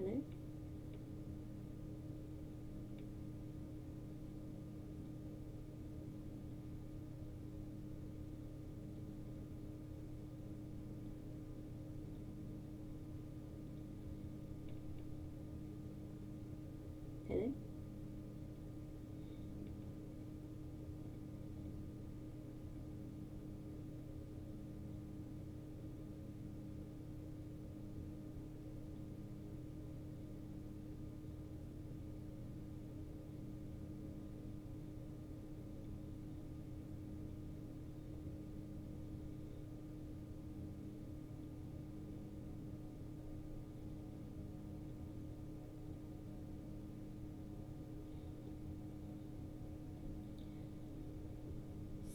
Hello. Hello.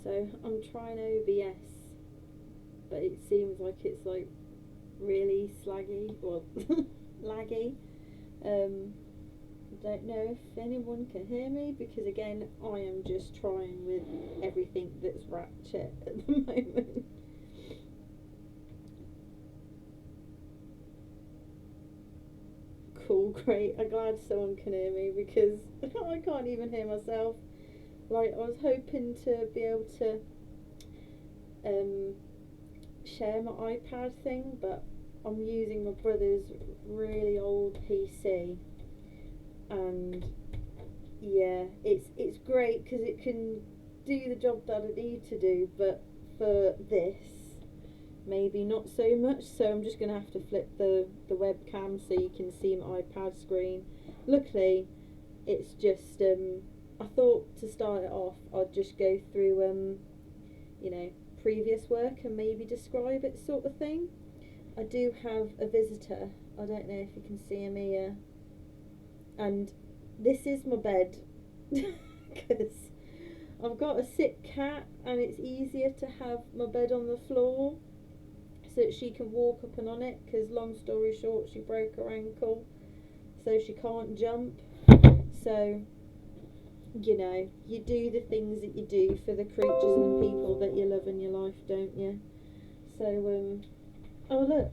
So I'm trying OBS, but it seems like it's like really slaggy, well, laggy. I don't know if anyone can hear me, because again I am just trying with everything that's ratchet at the moment. Cool, great. I'm glad someone can hear me, because I can't even hear myself. Like, I was hoping to be able to share my iPad thing, but I'm using my brother's really old PC, and yeah, it's great because it can do the job that I need to do, but for this, maybe not so much. So I'm just gonna have to flip the webcam so you can see my iPad screen. Luckily, it's just I thought to start it off I'd just go through you know, previous work and maybe describe it, sort of thing. I do have a visitor. I don't know if you can see him here, and this is my bed because I've got a sick cat and it's easier to have my bed on the floor so that she can walk up and on it, because long story short, she broke her ankle, so she can't jump. So, you know, you do the things that you do for the creatures and the people that you love in your life, don't you? So, oh look.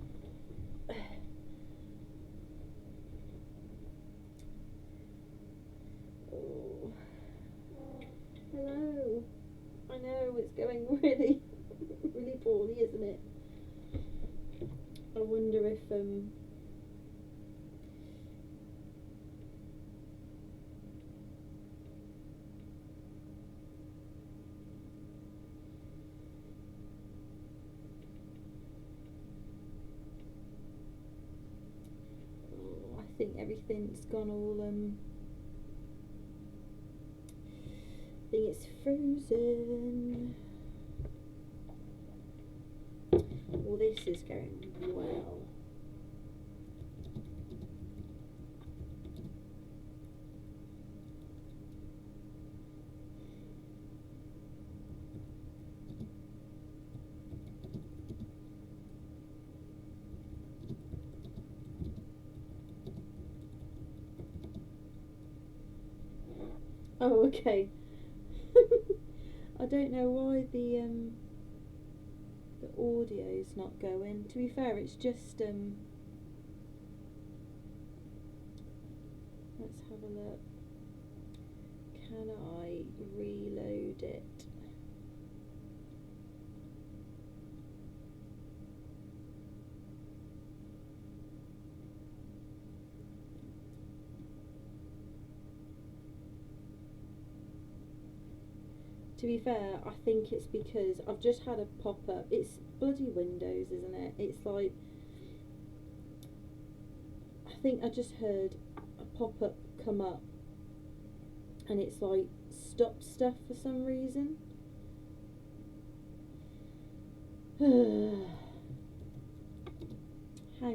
Oh. Hello. I know, it's going really, really poorly, isn't it? I wonder if, I think everything's gone all, I think it's frozen. Well, this is going well. Oh, okay. I don't know why the audio's not going. To be fair, it's just let's have a look. Can I reload it? To be fair, I think it's because I've just had a pop-up. It's bloody Windows, isn't it? It's like, I think I just heard a pop-up come up and it's like stopped stuff for some reason. Hang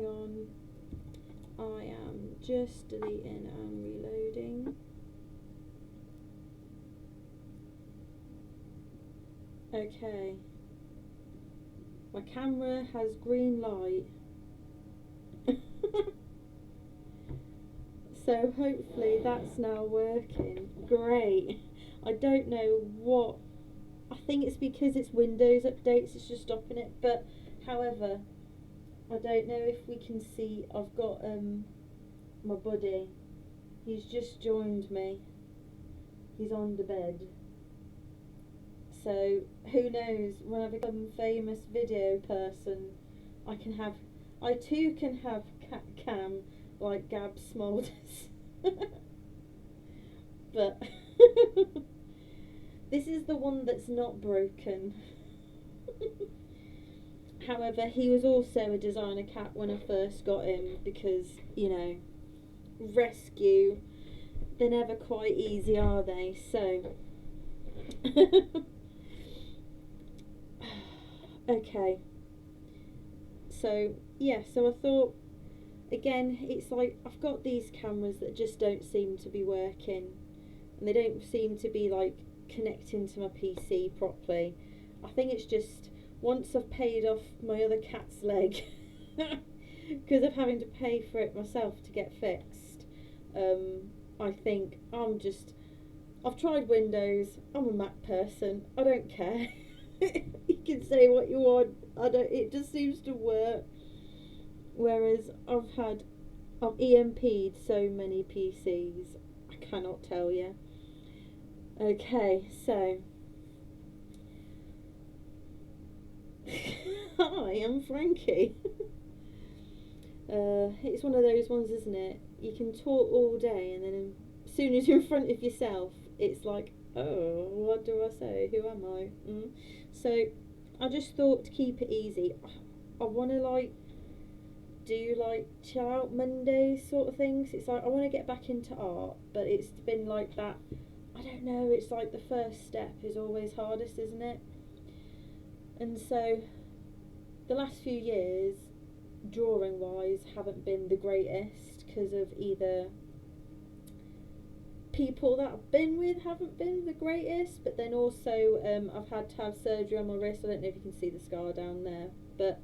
on. I am just deleting and reloading. Okay. My camera has green light. So hopefully that's now working. Great. I don't know what. I think it's because it's Windows updates, it's just stopping it. But however, I don't know if we can see. I've got my buddy, he's just joined me. He's on the bed. So who knows, when I become a famous video person, I too can have cat cam like Gab Smolders. But this is the one that's not broken. However, he was also a designer cat when I first got him because, you know, rescue, they're never quite easy, are they? So okay, so yeah, so I thought, again, it's like I've got these cameras that just don't seem to be working, and they don't seem to be like connecting to my PC properly. I think it's just once I've paid off my other cat's leg because of having to pay for it myself to get fixed, I think I've tried Windows. I'm a Mac person. I don't care. You can say what you want. It just seems to work. Whereas I've EMP'd so many PCs. I cannot tell you. Okay, so hi, I'm Frankie. It's one of those ones, isn't it? You can talk all day, and then as soon as you're in front of yourself, it's like, oh, what do I say? Who am I? So I just thought, to keep it easy, I want to do chill out Monday sort of things. It's like I want to get back into art, but it's been like that. I don't know. It's like the first step is always hardest, isn't it? And so the last few years, drawing wise, haven't been the greatest because of either people that I've been with haven't been the greatest, but then also I've had to have surgery on my wrist. I don't know if you can see the scar down there, but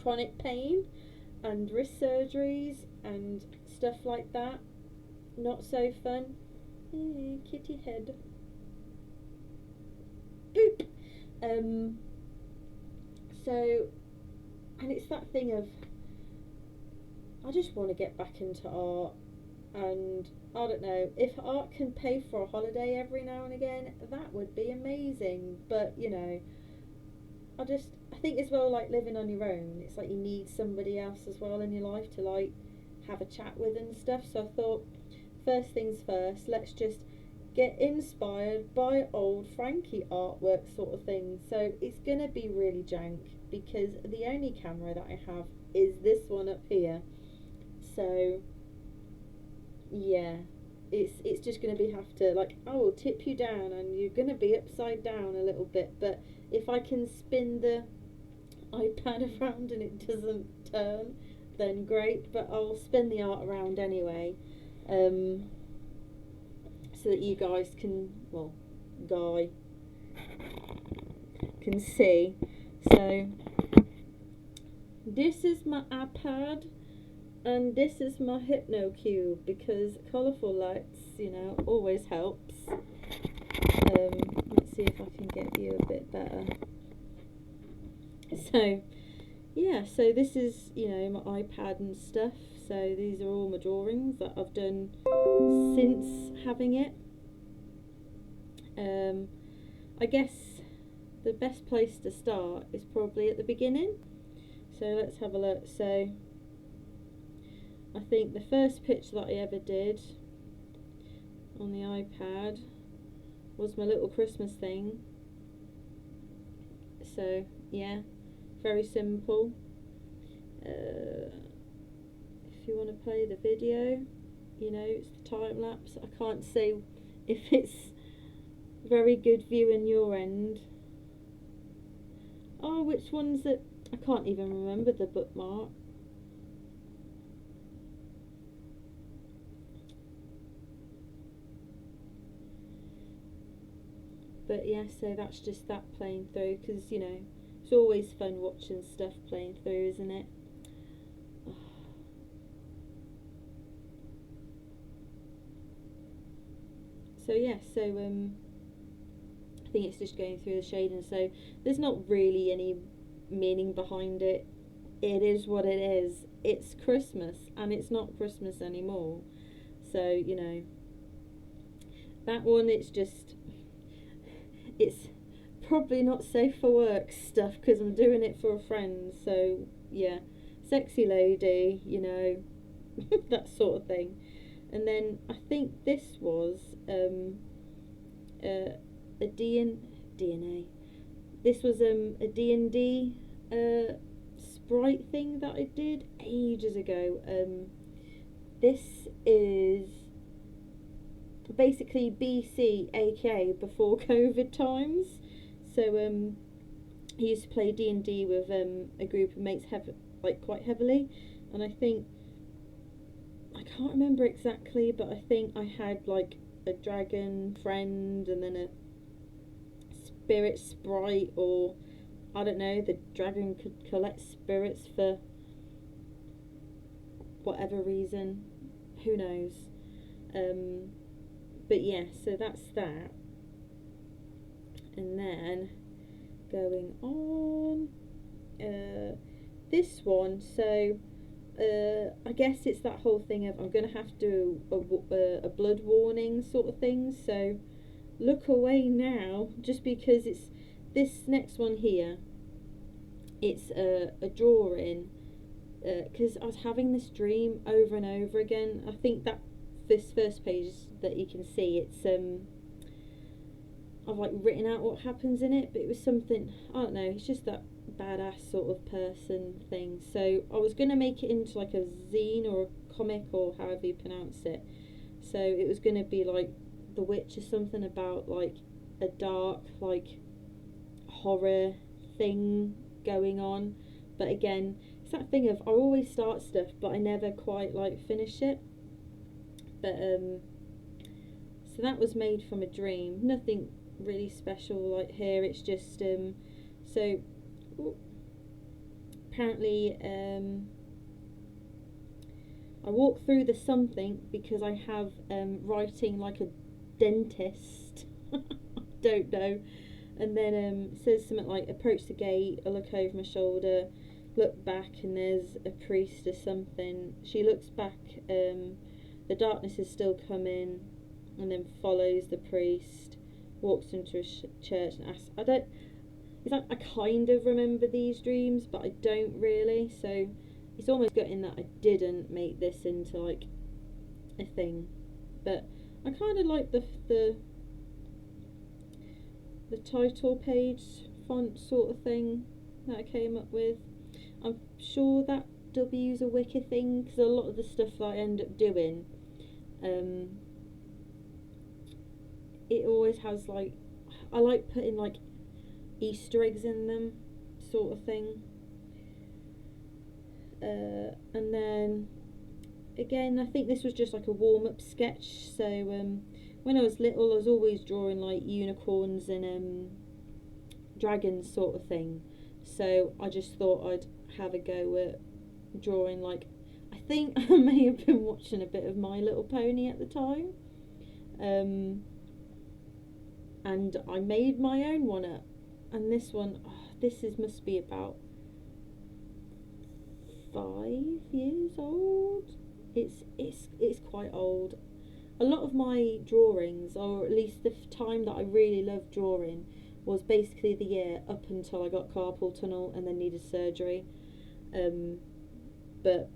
chronic pain and wrist surgeries and stuff like that, not so fun. Kitty head. Boop. So, and it's that thing of, I just want to get back into art, and I don't know, if art can pay for a holiday every now and again, that would be amazing. But you know, I think as well, like living on your own, it's like you need somebody else as well in your life to like have a chat with and stuff. So I thought, first things first, let's just get inspired by old Frankie artwork sort of thing. So it's gonna be really jank because the only camera that I have is this one up here. So yeah, it's just gonna have to, like, I will tip you down and you're gonna be upside down a little bit, but if I can spin the iPad around and it doesn't turn, then great, but I'll spin the art around anyway, so that you guys can, well, Guy can see. So this is my iPad and this is my HypnoCube, because colourful lights, you know, always helps. Let's see if I can get you a bit better. So yeah, so this is, you know, my iPad and stuff. So these are all my drawings that I've done since having it. I guess the best place to start is probably at the beginning. So let's have a look. So I think the first picture that I ever did on the iPad was my little Christmas thing. So yeah, very simple. If you want to play the video, you know, it's the time lapse. I can't say if it's very good viewing your end. Oh, which one's it? I can't even remember the bookmark. But yeah, so that's just that playing through, because, you know, it's always fun watching stuff playing through, isn't it? So yeah, so I think it's just going through the shading, so there's not really any meaning behind it. it is what it is. It's Christmas, and it's not Christmas anymore. So, you know, that one, it's probably not safe for work stuff because I'm doing it for a friend. So, yeah, sexy lady, you know, that sort of thing. And then I think this was a DNA. This was a D&D sprite thing that I did ages ago. This is basically BC, aka before COVID times. So I used to play D&D with a group of mates, like quite heavily, and I think, I can't remember exactly, but I think I had like a dragon friend and then a spirit sprite, or I don't know, the dragon could collect spirits for whatever reason, who knows. But yeah, so that's that. And then going on, this one, so I guess it's that whole thing of I'm going to have to do a blood warning sort of thing, so look away now, just because it's this next one here. It's a drawing, because I was having this dream over and over again. I think that this first page that you can see, it's I've like written out what happens in it, but it was something, I don't know, it's just that badass sort of person thing. So I was going to make it into like a zine or a comic or however you pronounce it. So it was going to be like The Witch or something, about like a dark like horror thing going on. But again, it's that thing of I always start stuff but I never quite like finish it. But so that was made from a dream, nothing really special like here. It's just so apparently I walk through the something because I have writing like a dentist. Don't know. And then it says something like approach the gate, I look over my shoulder, look back, and there's a priest or something. She looks back, the darkness is still coming, and then follows the priest, walks into a church and asks, it's like I kind of remember these dreams, but I don't really, so it's almost gutting that I didn't make this into like a thing. But I kind of like the title page font sort of thing that I came up with. I'm sure that W's a wicker thing, because a lot of the stuff that I end up doing, it always has like, I like putting like Easter eggs in them sort of thing. And then again, I think this was just like a warm-up sketch. So when I was little, I was always drawing like unicorns and dragons sort of thing. So I just thought I'd have a go at drawing, like, I think I may have been watching a bit of My Little Pony at the time, and I made my own one up. And this one, must be about 5 years old. It's quite old. A lot of my drawings, or at least the time that I really loved drawing, was basically the year up until I got carpal tunnel and then needed surgery. But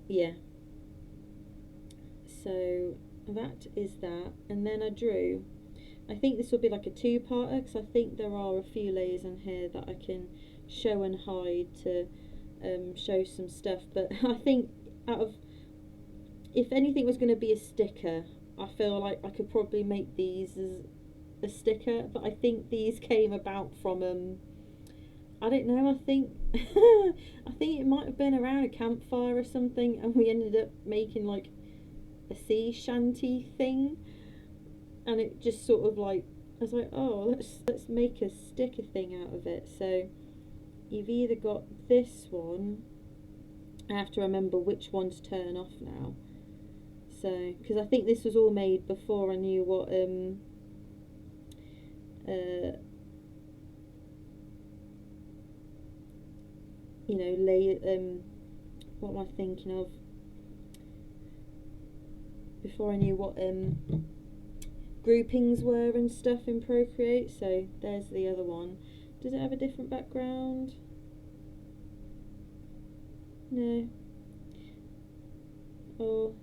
yeah, so that is that. And then I drew, I think this will be like a two-parter, because I think there are a few layers in here that I can show and hide to show some stuff. But I think out of, if anything was going to be a sticker, I feel like I could probably make these as a sticker. But I think these came about from I don't know, I think I think it might have been around a campfire or something, and we ended up making like a sea shanty thing, and it just sort of like, I was like, oh, let's make a sticker thing out of it. So you've either got this one, I have to remember which one to turn off now. So, because I think this was all made before I knew what you know, what am I thinking of? Before I knew what groupings were and stuff in Procreate. So there's the other one. Does it have a different background? No. Oh,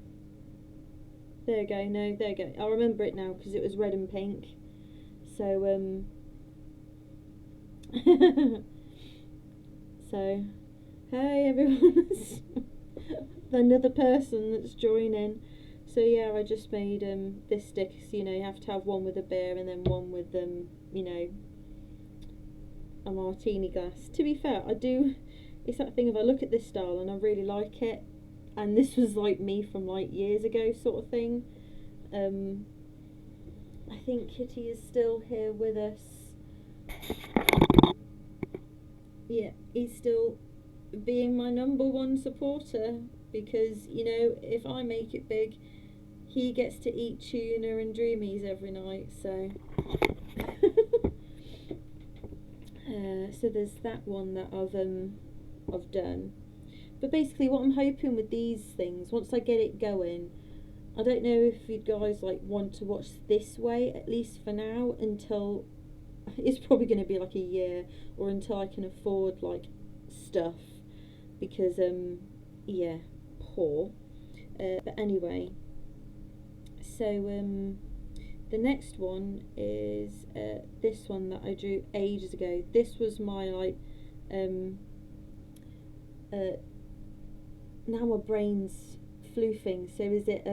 there we go. No, there we go. I remember it now because it was red and pink. So so hey everyone, another person that's joining. So yeah, I just made this stick. So, you know, you have to have one with a beer and then one with you know, a martini glass. To be fair, I do. It's that thing of I look at this style and I really like it, and this was like me from like years ago, sort of thing. I think Kitty is still here with us. Yeah, he's still being my #1 supporter because, you know, if I make it big, he gets to eat tuna and dreamies every night. So so there's that one that I've done. But basically what I'm hoping with these things, once I get it going, I don't know if you guys like want to watch this way, at least for now, until it's probably going to be like a year, or until I can afford like stuff, because yeah, poor. But anyway, so the next one is this one that I drew ages ago. This was my like now my brain's floofing. So is it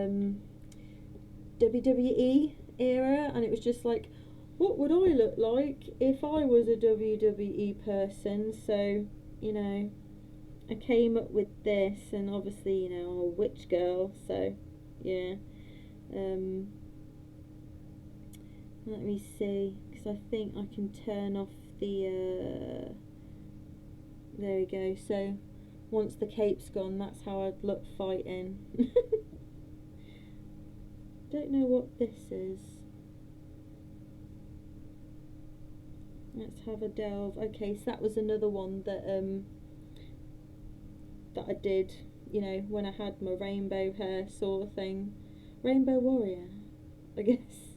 WWE era? And it was just like, what would I look like if I was a WWE person? So, you know, I came up with this, and obviously, you know, I'm a witch girl, so yeah. Let me see, because I think I can turn off the there we go. So once the cape's gone, that's how I'd look fighting. Don't know what this is. Let's have a delve. Okay, so that was another one that that I did, you know, when I had my rainbow hair sort of thing. Rainbow warrior, I guess.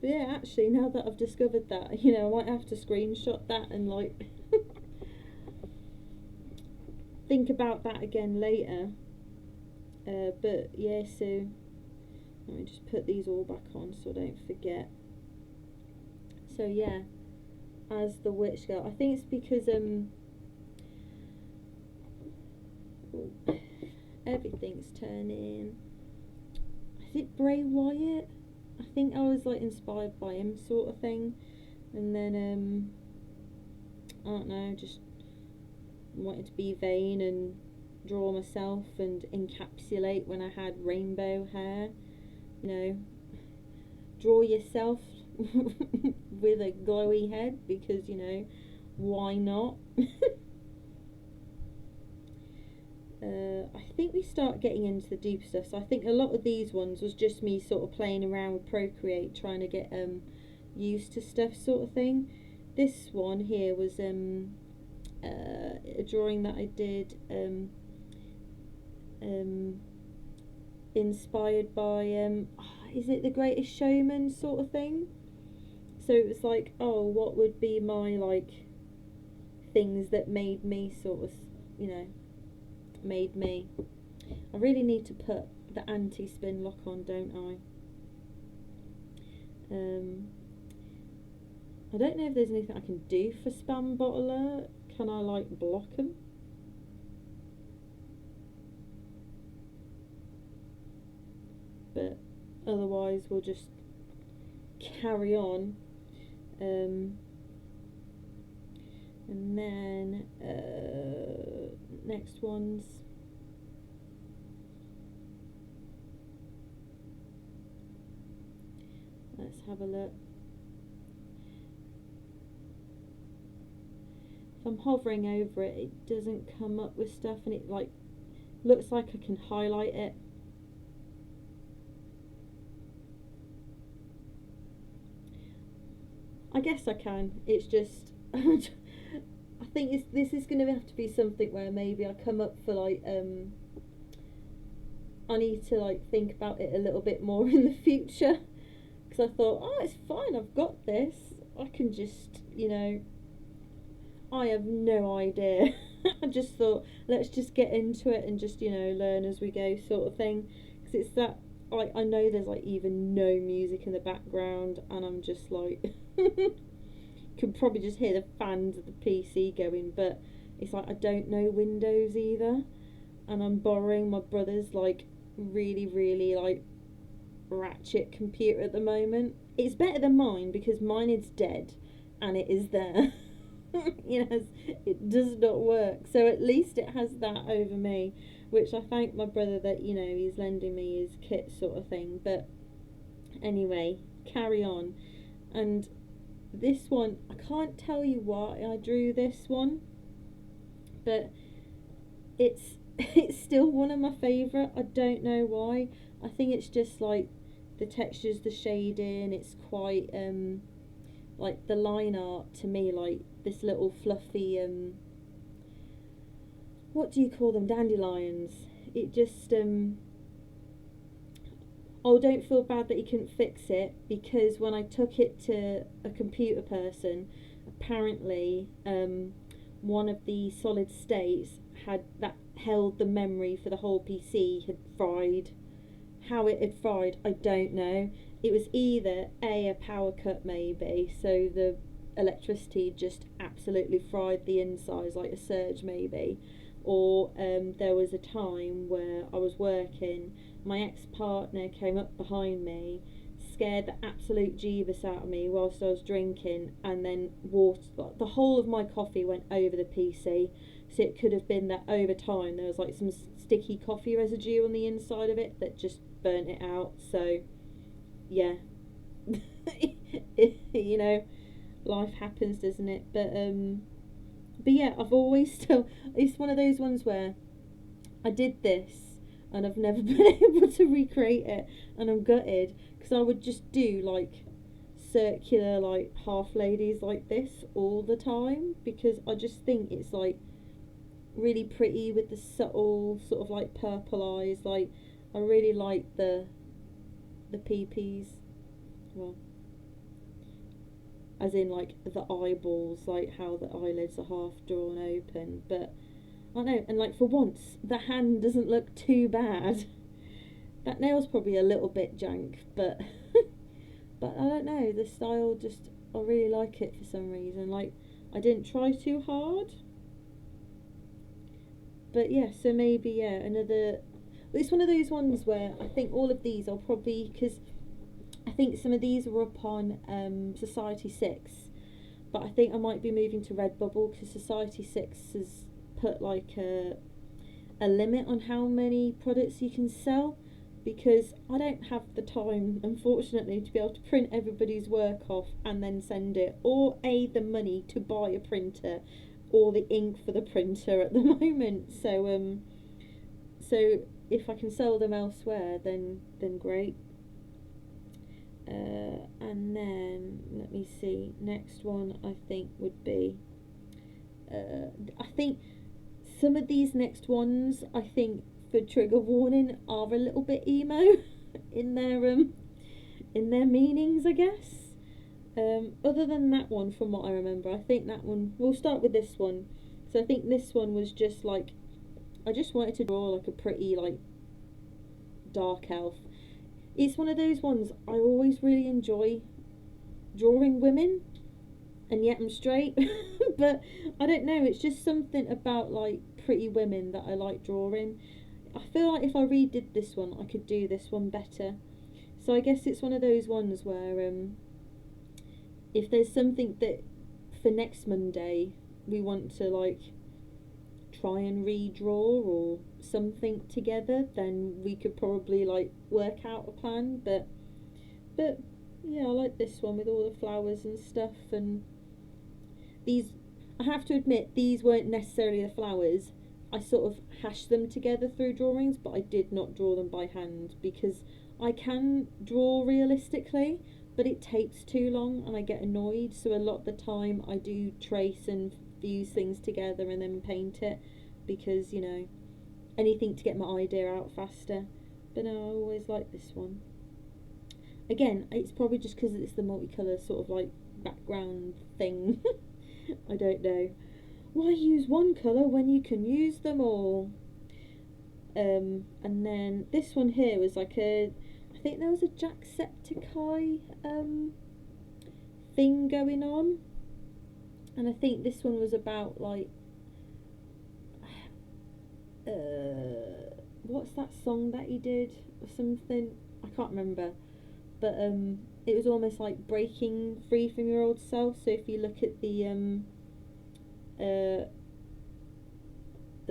But yeah, actually, now that I've discovered that, you know, I might have to screenshot that and like think about that again later. But yeah, so let me just put these all back on so I don't forget. So yeah, as the witch girl, I think it's because everything's turning. Is it Bray Wyatt? I think I was like inspired by him, sort of thing, and then I don't know, just wanted to be vain and draw myself and encapsulate when I had rainbow hair. You know, draw yourself with a glowy head, because, you know, why not? I think we start getting into the deeper stuff. So I think a lot of these ones was just me sort of playing around with Procreate, trying to get used to stuff, sort of thing. This one here was a drawing that I did inspired by is it The Greatest Showman sort of thing? So it was like, oh, what would be my like things that made me sort of, you know, made me. I really need to put the anti-spin lock on, don't I? I don't know if there's anything I can do for spam bottler. Can I like block them? But otherwise we'll just carry on. And then next ones, let's have a look. If I'm hovering over it, it doesn't come up with stuff, and it like looks like I can highlight it. I guess I can. It's just I think this is going to have to be something where maybe I come up for like I need to like think about it a little bit more in the future, because I thought, oh, it's fine, I've got this. I can just, I have no idea. I just thought, let's just get into it and just, learn as we go, sort of thing. Because it's that, I know there's like even no music in the background, and I'm just like, could probably just hear the fans of the PC going, but it's like I don't know Windows either, and I'm borrowing my brother's like really, really like ratchet computer at the moment. It's better than mine because mine is dead and it is there. It does not work. So at least it has that over me, which I thank my brother that, he's lending me his kit, sort of thing. But anyway, carry on. And this one, I can't tell you why I drew this one, but it's it's still one of my favourite. I don't know why. I think it's just like the textures, the shading. It's quite like the line art to me, like this little fluffy what do you call them, dandelions. It just oh, don't feel bad that you couldn't fix it, because when I took it to a computer person, apparently one of the solid states had that held the memory for the whole PC had fried. How it had fried, I don't know. It was either a power cut, maybe, so the electricity just absolutely fried the insides, like a surge maybe, or there was a time where I was working, my ex-partner came up behind me, scared the absolute jeebus out of me whilst I was drinking, and then water, the whole of my coffee went over the PC. So it could have been that over time there was like some sticky coffee residue on the inside of it that just burnt it out. So yeah, life happens, doesn't it? But yeah, I've always still, it's one of those ones where I did this and I've never been able to recreate it, and I'm gutted, because I would just do like circular like half ladies like this all the time, because I just think it's like really pretty with the subtle sort of like purple eyes. Like I really like the PPs, well, as in like the eyeballs, like how the eyelids are half drawn open. But I don't know, and like for once the hand doesn't look too bad. That nail's probably a little bit jank, but but I don't know, the style just, I really like it for some reason. Like I didn't try too hard. But yeah, so maybe, yeah, another, it's one of those ones where I think all of these I'll probably, because I think some of these were up on Society 6, but I think I might be moving to Redbubble, because Society 6 has put like a limit on how many products you can sell, because I don't have the time, unfortunately, to be able to print everybody's work off and then send it, or the money to buy a printer or the ink for the printer at the moment. So if I can sell them elsewhere, then great. And then let me see, next one I think would be I think some of these next ones, I think, for trigger warning, are a little bit emo in their meanings, I guess. Other than that one, from what I remember, I think that one, we'll start with this one. So I think this one was just like, I just wanted to draw like a pretty like dark elf. It's one of those ones I always really enjoy drawing women, and yet I'm straight. But I don't know, it's just something about like pretty women that I like drawing. I feel like if I redid this one, I could do this one better. So I guess it's one of those ones where if there's something that for next Monday we want to like try and redraw or something together, then we could probably like work out a plan. But yeah, I like this one with all the flowers and stuff. And these, I have to admit, these weren't necessarily the flowers. I sort of hashed them together through drawings, but I did not draw them by hand, because I can draw realistically, but it takes too long and I get annoyed, so a lot of the time I do trace and fuse things together and then paint it, because, you know, anything to get my idea out faster. But no, I always like this one. Again, it's probably just because it's the multicolour sort of like background thing. I don't know. Why use one colour when you can use them all? And then this one here was like I think there was a Jacksepticeye thing going on, and I think this one was about like what's that song that he did or something? I can't remember, but it was almost like breaking free from your old self. So if you look at the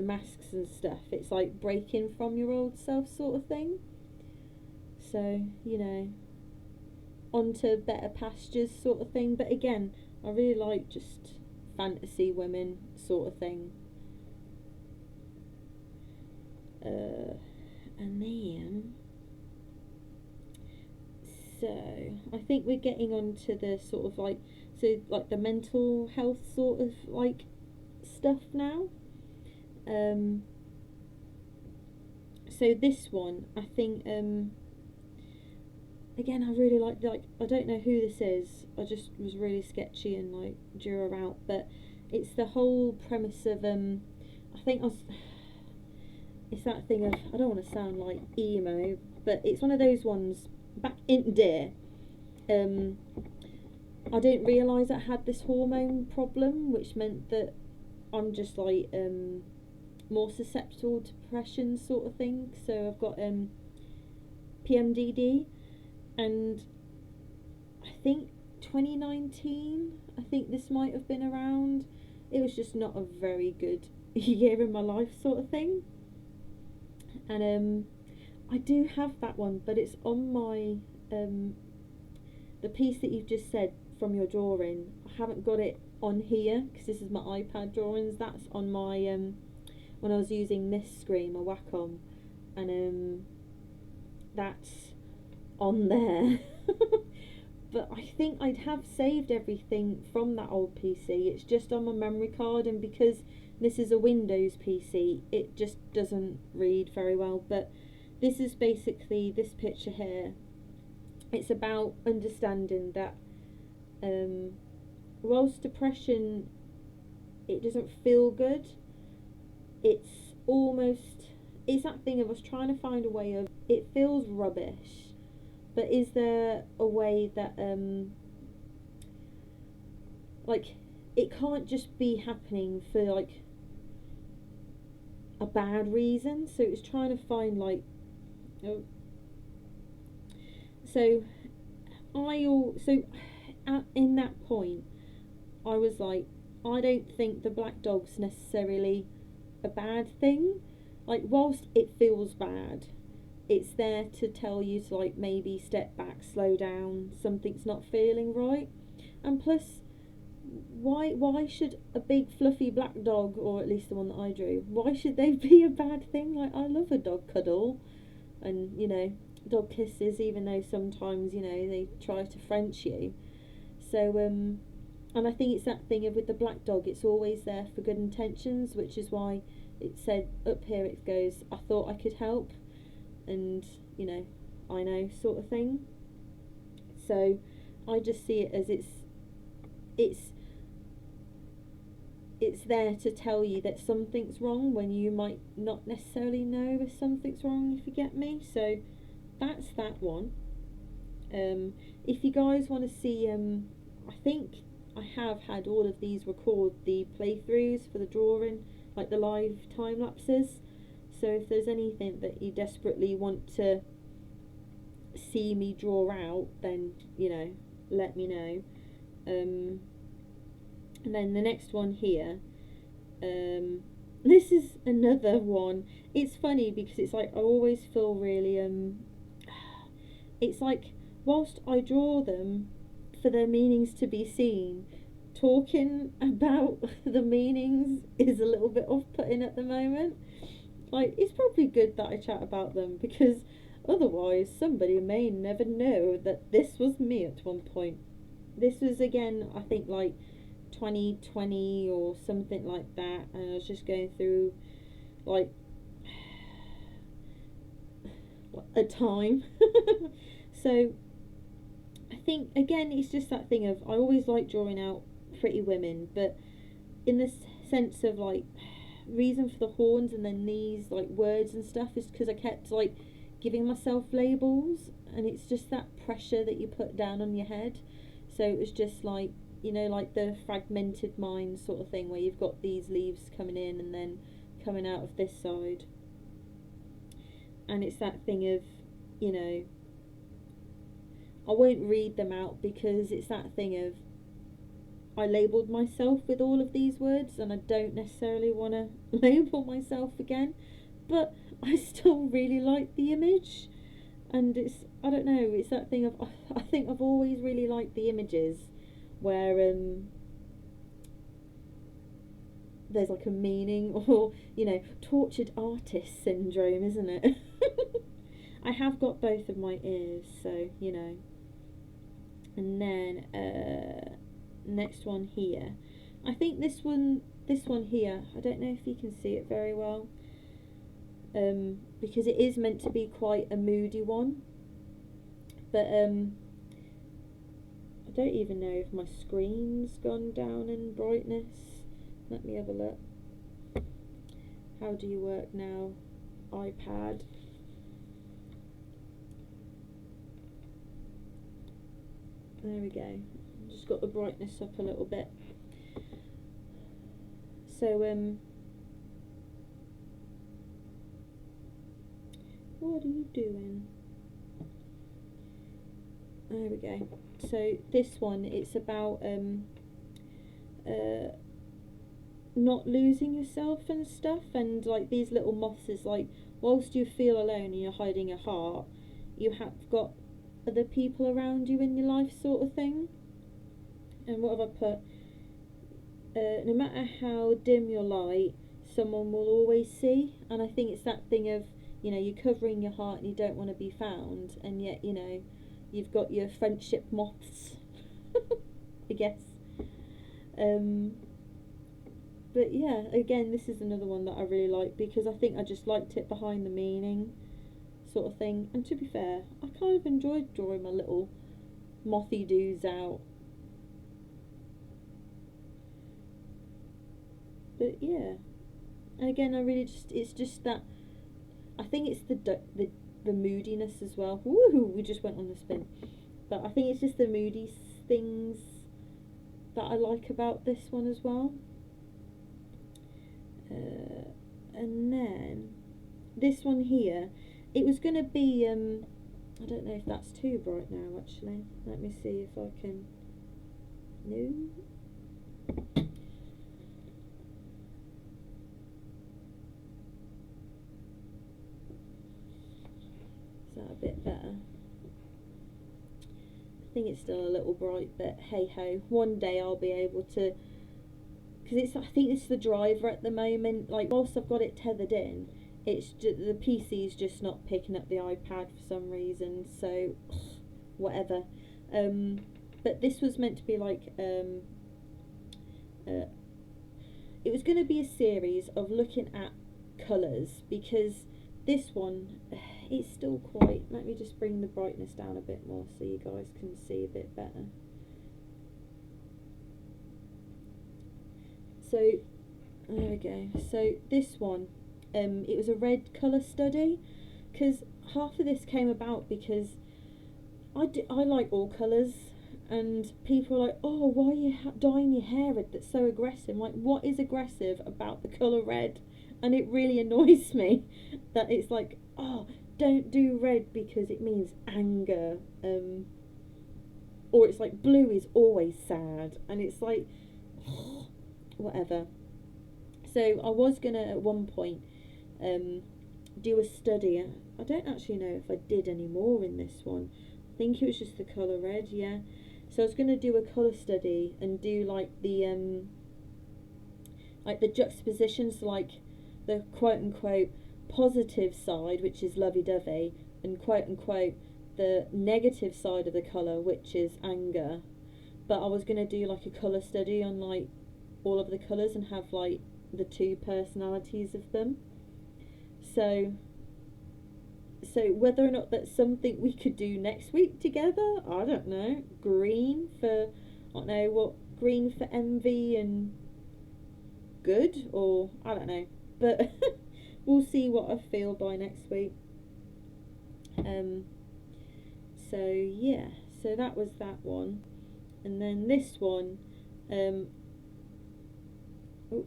masks and stuff, it's like breaking from your old self sort of thing. So, you know, onto better pastures sort of thing. But again, I really like just fantasy women sort of thing. And then, so I think we're getting on to the sort of like, so like the mental health sort of like stuff now. So this one, I think, again, I really like, I don't know who this is, I just was really sketchy and like drew her out, but it's the whole premise of, I think it's that thing of, I don't want to sound like emo, but it's one of those ones, back in day, I didn't realise I had this hormone problem, which meant that I'm just like, more susceptible to depression sort of thing. So I've got PMDD, and I think 2019, I think this might have been around. It was just not a very good year in my life sort of thing. And I do have that one, but it's on my the piece that you've just said from your drawing. I haven't got it on here because this is my iPad drawings. That's on my when I was using this screen, my Wacom, and that's on there. But I think I'd have saved everything from that old PC. It's just on my memory card, and because this is a Windows PC, it just doesn't read very well. But this is basically this picture here. It's about understanding that whilst depression, it doesn't feel good, it's that thing of us trying to find a way of, it feels rubbish, but is there a way that like it can't just be happening for like a bad reason. So it's trying to find like, oh, so in that point I was like, I don't think the black dog's necessarily a bad thing. Like, whilst it feels bad, it's there to tell you to like maybe step back, slow down, something's not feeling right. And plus, why should a big fluffy black dog, or at least the one that I drew, why should they be a bad thing? Like, I love a dog cuddle and, you know, dog kisses, even though sometimes, you know, they try to French you. So and I think it's that thing of, with the black dog, it's always there for good intentions, which is why it said up here, it goes, I thought I could help, and, you know, I know, sort of thing. So I just see it as it's there to tell you that something's wrong when you might not necessarily know if something's wrong, if you get me. So that's that one. If you guys want to see, I think I have had all of these record the playthroughs for the drawing, like the live time lapses. So if there's anything that you desperately want to see me draw out, then, you know, let me know. And then the next one here, this is another one. It's funny because it's like, I always feel really it's like, whilst I draw them for their meanings to be seen, talking about the meanings is a little bit off-putting at the moment. Like, it's probably good that I chat about them, because Otherwise, somebody may never know that this was me at one point. This was again, I think, like 2020 or something like that, and I was just going through like a time. So I think again it's just that thing of I always like drawing out pretty women, but in the sense of like reason for the horns and then these like words and stuff is because I kept like giving myself labels, and it's just that pressure that you put down on your head. So it was just like, you know, like the fragmented mind sort of thing where you've got these leaves coming in and then coming out of this side, and it's that thing of, you know, I won't read them out because it's that thing of I labelled myself with all of these words and I don't necessarily want to label myself again, but I still really like the image. And it's, I don't know, it's that thing of I think I've always really liked the images where there's like a meaning, or, you know, tortured artist syndrome, isn't it? I have got both of my ears, so, you know. And then next one here, I think this one here, I don't know if you can see it very well, because it is meant to be quite a moody one, but I don't even know if my screen's gone down in brightness. Let me have a look. How do you work now? iPad. There we go. Just got the brightness up a little bit. So what are you doing? There we go. So this one, it's about not losing yourself and stuff, and like these little moths is like, whilst you feel alone and you're hiding your heart, you have got other people around you in your life, sort of thing. And what have I put? No matter how dim your light, someone will always see. And I think it's that thing of, you know, you're covering your heart and you don't want to be found, and yet, you know, you've got your friendship moths, I guess. But yeah, again, this is another one that I really like because I think I just liked it behind the meaning, sort of thing. And to be fair, I kind of enjoyed drawing my little mothy doos out. But yeah, and again, I really just, it's just that, I think it's the moodiness as well. Woohoo, we just went on the spin. But I think it's just the moody things that I like about this one as well. And then this one here, it was going to be, I don't know if that's too bright now actually. Let me see if I can, no. Is that a bit better? I think it's still a little bright, but hey ho, one day I'll be able to, because it's, I think it's the driver at the moment, like whilst I've got it tethered in, it's just, the PC's just not picking up the iPad for some reason, so whatever. But this was meant to be like, it was going to be a series of looking at colours, because this one, it's still quite, let me just bring the brightness down a bit more so you guys can see a bit better. So there we go. So this one, it was a red colour study, because half of this came about because I like all colours, and people are like, oh, why are you dyeing your hair red? That's so aggressive. I'm like, what is aggressive about the colour red? And it really annoys me that it's like, oh, don't do red because it means anger, or it's like blue is always sad, and it's like, whatever. So I was gonna at one point do a study. I don't actually know if I did any more in this one. I think it was just the colour red, yeah. So I was gonna do a colour study and do like the juxtapositions, like the quote unquote positive side, which is lovey-dovey, and quote unquote the negative side of the colour, which is anger. But I was going to do like a colour study on like all of the colours and have like the two personalities of them. So whether or not that's something we could do next week together, I don't know. Green for, I don't know what, green for envy and good, or I don't know. But we'll see what I feel by next week. So yeah, so that was that one. And then this one,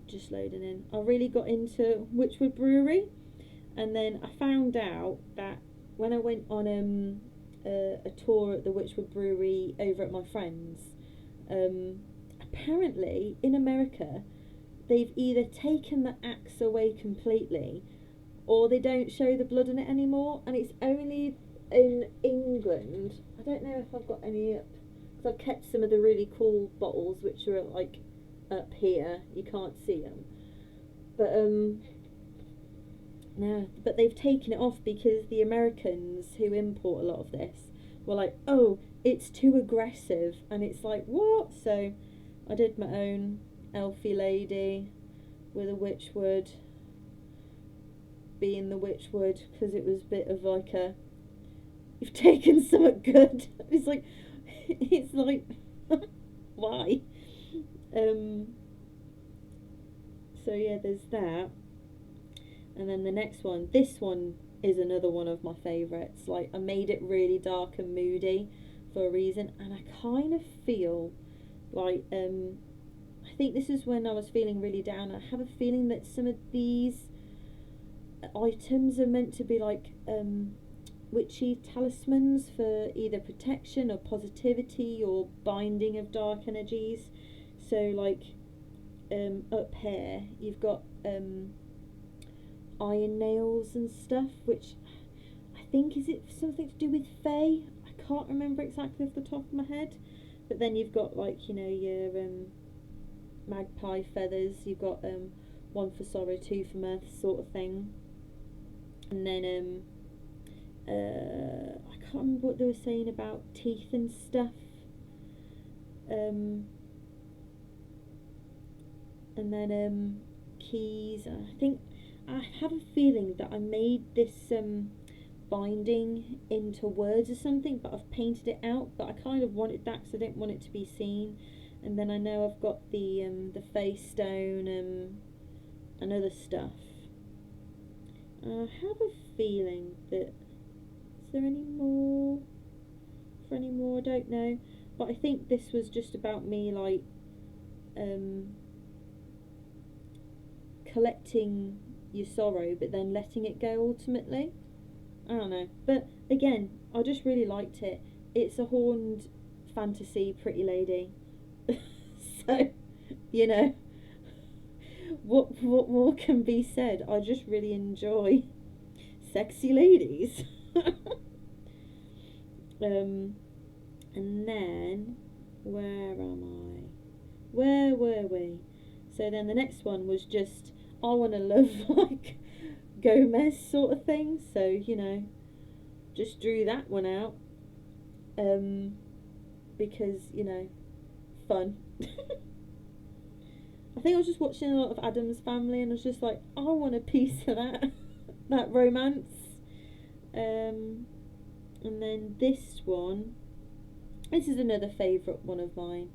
just loading in. I really got into Witchwood Brewery, and then I found out that when I went on a tour at the Witchwood Brewery over at my friend's, apparently in America they've either taken the axe away completely, or they don't show the blood in it anymore, and it's only in England. I don't know if I've got any up, because I've kept some of the really cool bottles which are like up here, you can't see them, but no, but they've taken it off because the Americans who import a lot of this were like, oh, it's too aggressive, and it's like, what? So I did my own elfie lady with a witchwood, being the witchwood, because it was a bit of like a, you've taken something good. It's like why? So yeah, there's that. And then the next one, this one is another one of my favourites. Like, I made it really dark and moody for a reason, and I kind of feel like I think this is when I was feeling really down. I have a feeling that some of these items are meant to be like witchy talismans for either protection or positivity or binding of dark energies. So like up here you've got iron nails and stuff, which I think, is it something to do with Fae? I can't remember exactly off the top of my head. But then you've got like, you know, your magpie feathers, you've got one for sorrow, two for mirth sort of thing. And then I can't remember what they were saying about teeth and stuff. And then keys. I think I have a feeling that I made this binding into words or something, but I've painted it out. But I kind of wanted that because I didn't want it to be seen. And then I know I've got the face stone and other stuff. I have a feeling that, is there any more? For any more, I don't know. But I think this was just about me like collecting your sorrow, but then letting it go ultimately. I don't know. But again, I just really liked it. It's a horned fantasy pretty lady. So, you know, what more can be said? I just really enjoy sexy ladies. And then where am I? Where were we? So then the next one was just, I want to love like Gomez sort of thing. So, you know, just drew that one out. Because, you know, fun. I think I was just watching a lot of Addams Family, and I was just like, I want a piece of that that romance. And then this one, this is another favourite one of mine,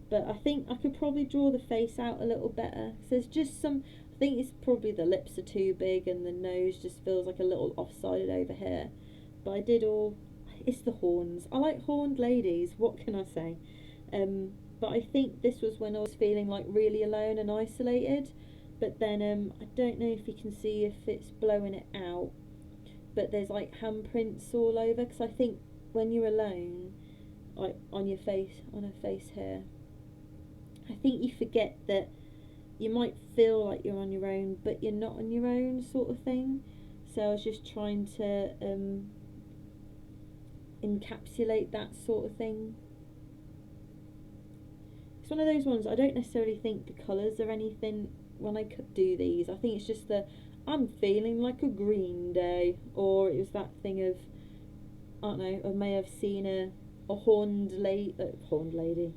but I think I could probably draw the face out a little better. So there's just some, I think it's probably the lips are too big and the nose just feels like a little off-sided over here. But I did all, it's the horns. I like horned ladies, what can I say? But I think this was when I was feeling like really alone and isolated. But then I don't know if you can see if it's blowing it out, but there's like handprints all over, because I think when you're alone, like on your face, on her face here, I think you forget that you might feel like you're on your own, but you're not on your own sort of thing. So I was just trying to encapsulate that sort of thing. It's one of those ones, I don't necessarily think the colours are anything when I do these. I think it's just the, I'm feeling like a green day, or it was that thing of don't know, I may have seen a horned lady.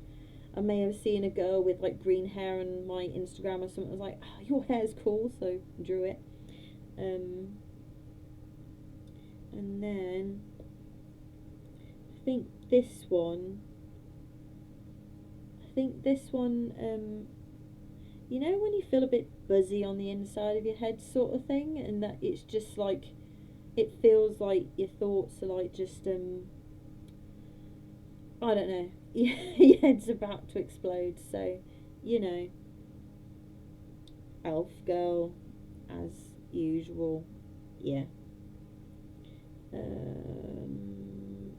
I may have seen a girl with like green hair on my Instagram or something. I was like, oh, your hair's cool, so drew it. And then I think this one. You know when you feel a bit buzzy on the inside of your head, sort of thing, and that it's just like, it feels like your thoughts are like just I don't know, your head's about to explode. So, you know, elf girl, as usual. Yeah.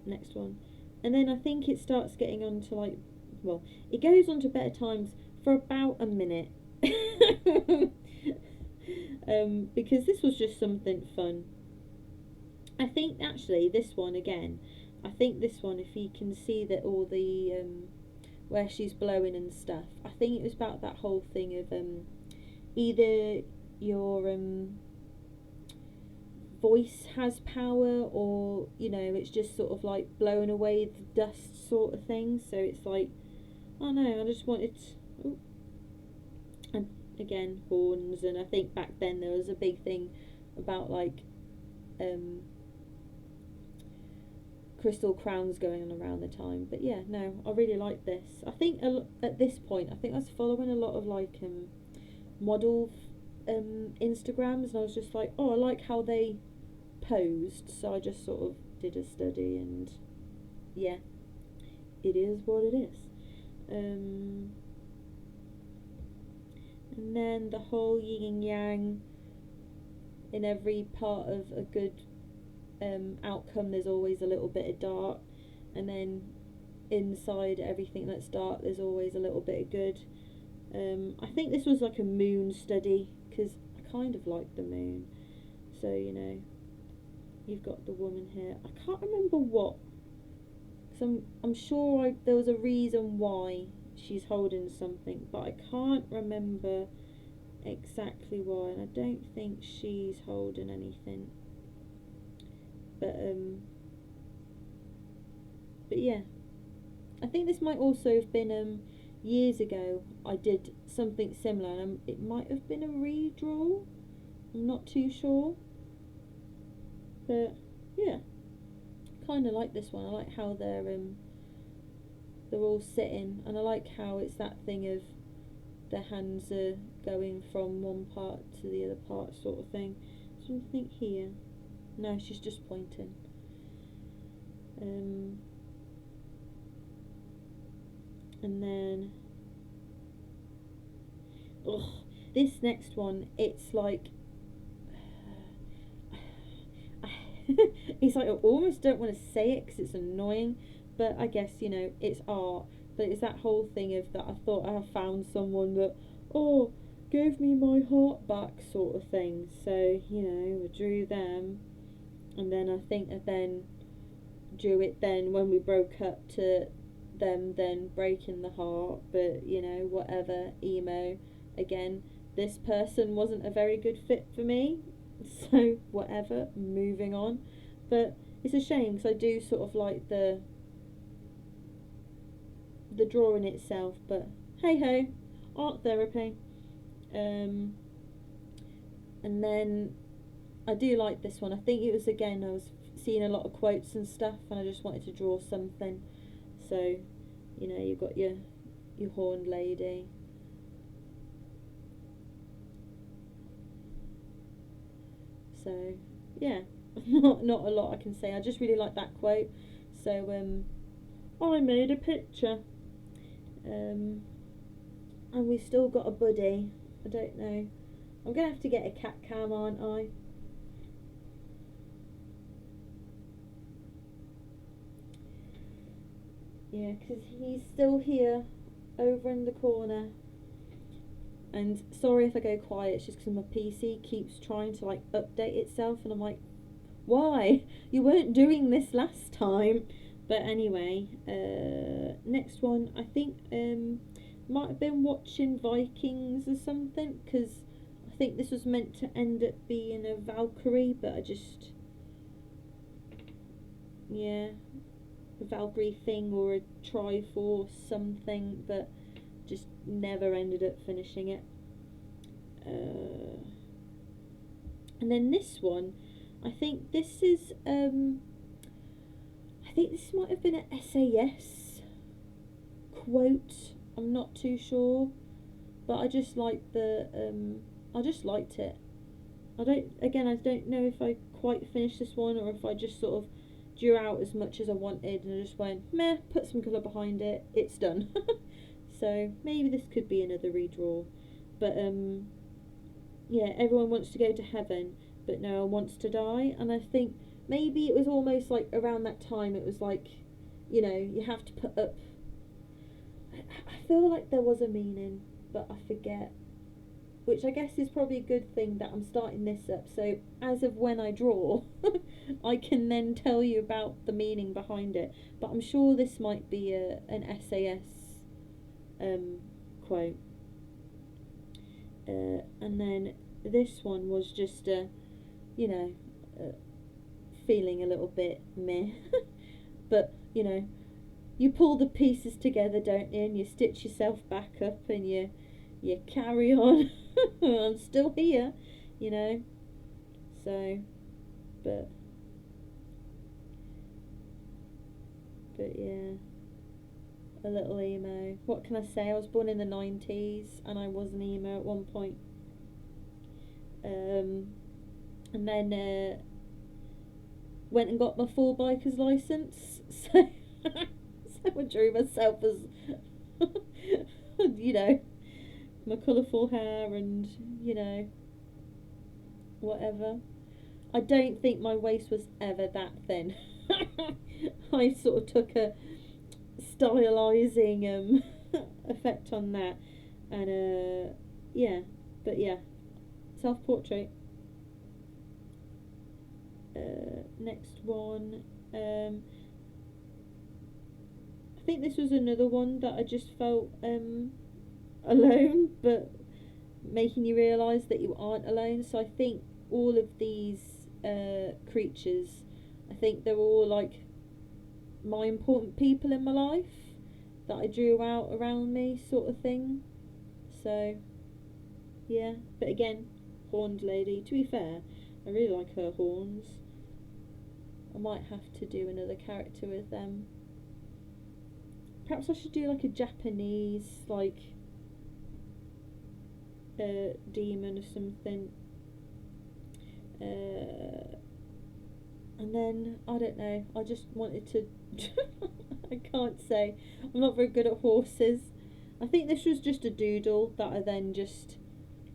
Next one, and then I think it starts getting on to like, well, it goes on to better times for about a minute. Because this was just something fun. I think actually this one again. I think this one, if you can see that all the where she's blowing and stuff. I think it was about that whole thing of either your voice has power, or you know, it's just sort of like blowing away the dust sort of thing. So it's like, I don't know, I just wanted and again, horns. And I think back then there was a big thing about like crystal crowns going on around the time. But yeah, no, I really like this. I think at this point I think I was following a lot of like model Instagrams, and I was just like, oh, I like how they posed, so I just sort of did a study, and yeah, it is what it is. And then the whole yin and yang, in every part of a good outcome there's always a little bit of dark, and then inside everything that's dark there's always a little bit of good. I think this was like a moon study, because I kind of like the moon. So, you know, you've got the woman here. I can't remember what, because I'm sure there was a reason why she's holding something, but I can't remember exactly why, and I don't think she's holding anything. But yeah, I think this might also have been years ago I did something similar, and it might have been a redraw. I'm not too sure, but yeah, kind of like this one. I like how they're all sitting, and I like how it's that thing of their hands are going from one part to the other part, sort of thing. Something here. No, she's just pointing. And then, this next one, it's like, it's like I almost don't want to say it because it's annoying, but I guess, you know, it's art. But it's that whole thing of that I thought I have found someone that, oh, gave me my heart back, sort of thing. So, you know, I drew them, and then I think I then drew it then when we broke up, to them then breaking the heart. But, you know, whatever, emo. Again, this person wasn't a very good fit for me, so whatever, moving on. But it's a shame, because I do sort of like the drawing itself, but hey ho, art therapy. And then I do like this one. I think it was, again, I was seeing a lot of quotes and stuff, and I just wanted to draw something. So, you know, you've got your horned lady. So yeah, not a lot I can say. I just really like that quote. So I made a picture. And we've still got a buddy. I don't know. I'm gonna have to get a cat cam, aren't I? Yeah, because he's still here, over in the corner. And sorry if I go quiet, it's just because my PC keeps trying to like update itself, and I'm like, why? You weren't doing this last time. But anyway, next one, I think might have been watching Vikings or something, because I think this was meant to end up being a Valkyrie, but I just yeah, a Valkyrie thing or a Triforce something, but just never ended up finishing it. And then this one, I think this is I think this might have been an SAS quote. I'm not too sure, but I just liked I just liked it. I don't know if I quite finished this one or if I just sort of drew out as much as I wanted and I just went meh, put some colour behind it, it's done. So maybe this could be another redraw, but yeah, everyone wants to go to heaven, but no one wants to die, and I think maybe it was almost like around that time. It was like, you know, you have to put up. I feel like there was a meaning, but I forget. Which I guess is probably a good thing that I'm starting this up. So as of when I draw, I can then tell you about the meaning behind it. But I'm sure this might be an SAS quote. And then this one was just you know, feeling a little bit meh. But, you know, you pull the pieces together, don't you, and you stitch yourself back up and you carry on. I'm still here, you know. So, but yeah, a little emo. What can I say? I was born in the 90s and I was an emo at one point. And then went and got my full biker's license. So, so I drew myself as, you know, my colourful hair and, you know, whatever. I don't think my waist was ever that thin. I sort of took a stylising effect on that, and yeah, but yeah, self-portrait. Next one, I think this was another one that I just felt alone, but making you realise that you aren't alone. So I think all of these creatures, I think they're all like my important people in my life that I drew out around me, sort of thing. So yeah, but again, horned lady. To be fair, I really like her horns. I might have to do another character with them. Perhaps I should do like a Japanese, like demon or something. And then I don't know. I just wanted to. I can't say. I'm not very good at horses. I think this was just a doodle that I then just.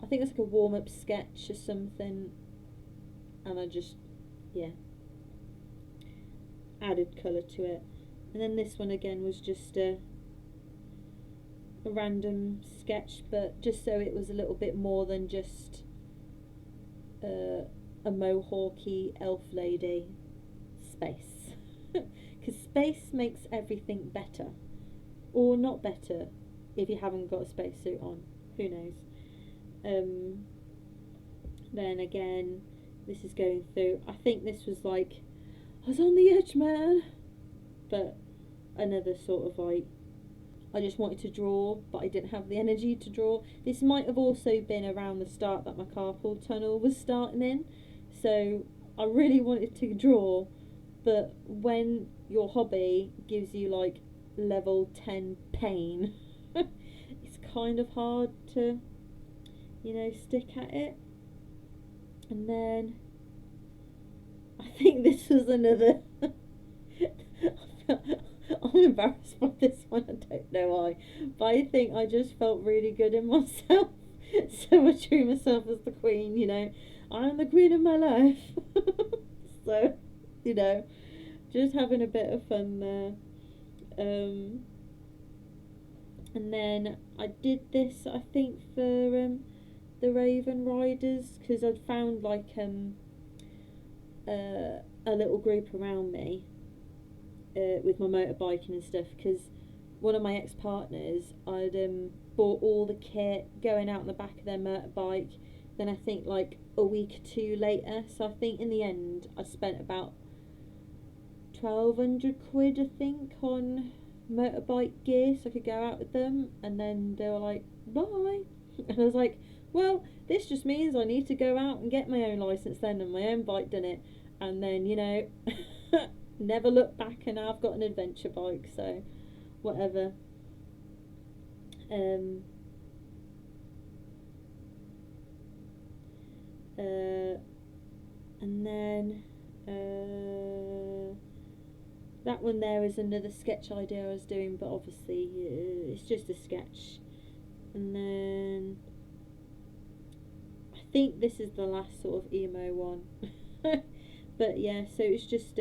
I think it's like a warm-up sketch or something, and I just, yeah, added colour to it. And then this one again was just a random sketch, but just so it was a little bit more than just a mohawky elf lady. Space. Because space makes everything better. Or not better if you haven't got a spacesuit on. Who knows? Then again, this is going through. I think this was like, I was on the edge, man. But another sort of like, I just wanted to draw, but I didn't have the energy to draw. This might have also been around the start that my carpal tunnel was starting in. So I really wanted to draw, but when your hobby gives you like level 10 pain, it's kind of hard to, you know, stick at it. And then I think this was another. I'm embarrassed by this one, I don't know why, but I think I just felt really good in myself. So I drew myself as the queen, you know, I'm the queen of my life. So, you know, just having a bit of fun there. And then I did this, I think, for the Raven Riders, because I'd found like a little group around me with my motorbiking and stuff, because one of my ex-partners, I'd bought all the kit going out on the back of their motorbike. Then I think like a week or two later, so I think in the end I spent about £1,200 I think on motorbike gear so I could go out with them, and then they were like, bye. And I was like, well, this just means I need to go out and get my own license then and my own bike, done it. And then, you know, never look back, and now I've got an adventure bike, so whatever. And then that one there is another sketch idea I was doing, but obviously it's just a sketch. And then I think this is the last sort of emo one. But yeah, so it's just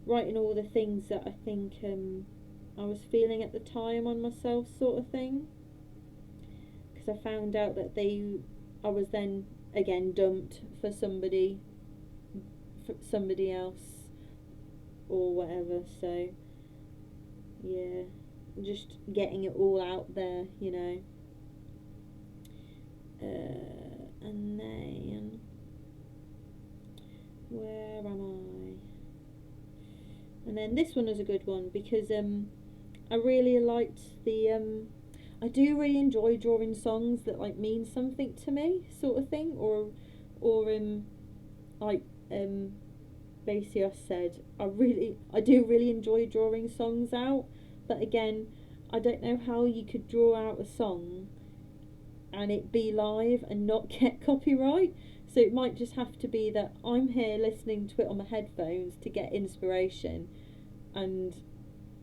writing all the things that I think I was feeling at the time on myself, sort of thing, because I found out that I was then again dumped for somebody else or whatever. So yeah, just getting it all out there, you know. And then where am I? And then this one is a good one because I really liked the I do really enjoy drawing songs that like mean something to me, sort of thing, or like Basios said, I do really enjoy drawing songs out, but again, I don't know how you could draw out a song and it be live and not get copyright. So it might just have to be that I'm here listening to it on my headphones to get inspiration, and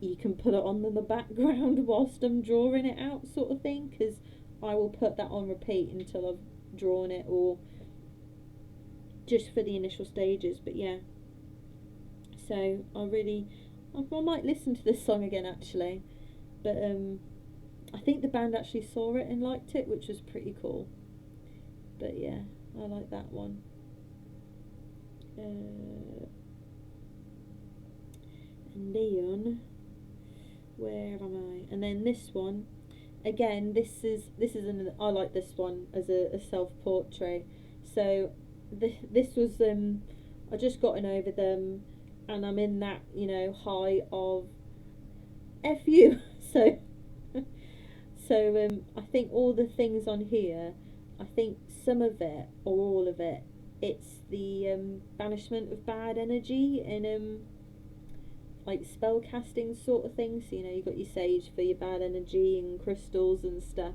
you can put it on in the background whilst I'm drawing it out, sort of thing, because I will put that on repeat until I've drawn it, or just for the initial stages. But yeah, so I might listen to this song again actually, but I think the band actually saw it and liked it, which was pretty cool. But yeah, I like that one. And then where am I? And then this one again, this is another, I like this one as a self-portrait. So this was I just gotten over them, and I'm in that, you know, high of F you. So I think all the things on here, I think some of it or all of it, it's the banishment of bad energy and like spell casting sort of thing. So you know, you've got your sage for your bad energy and crystals and stuff.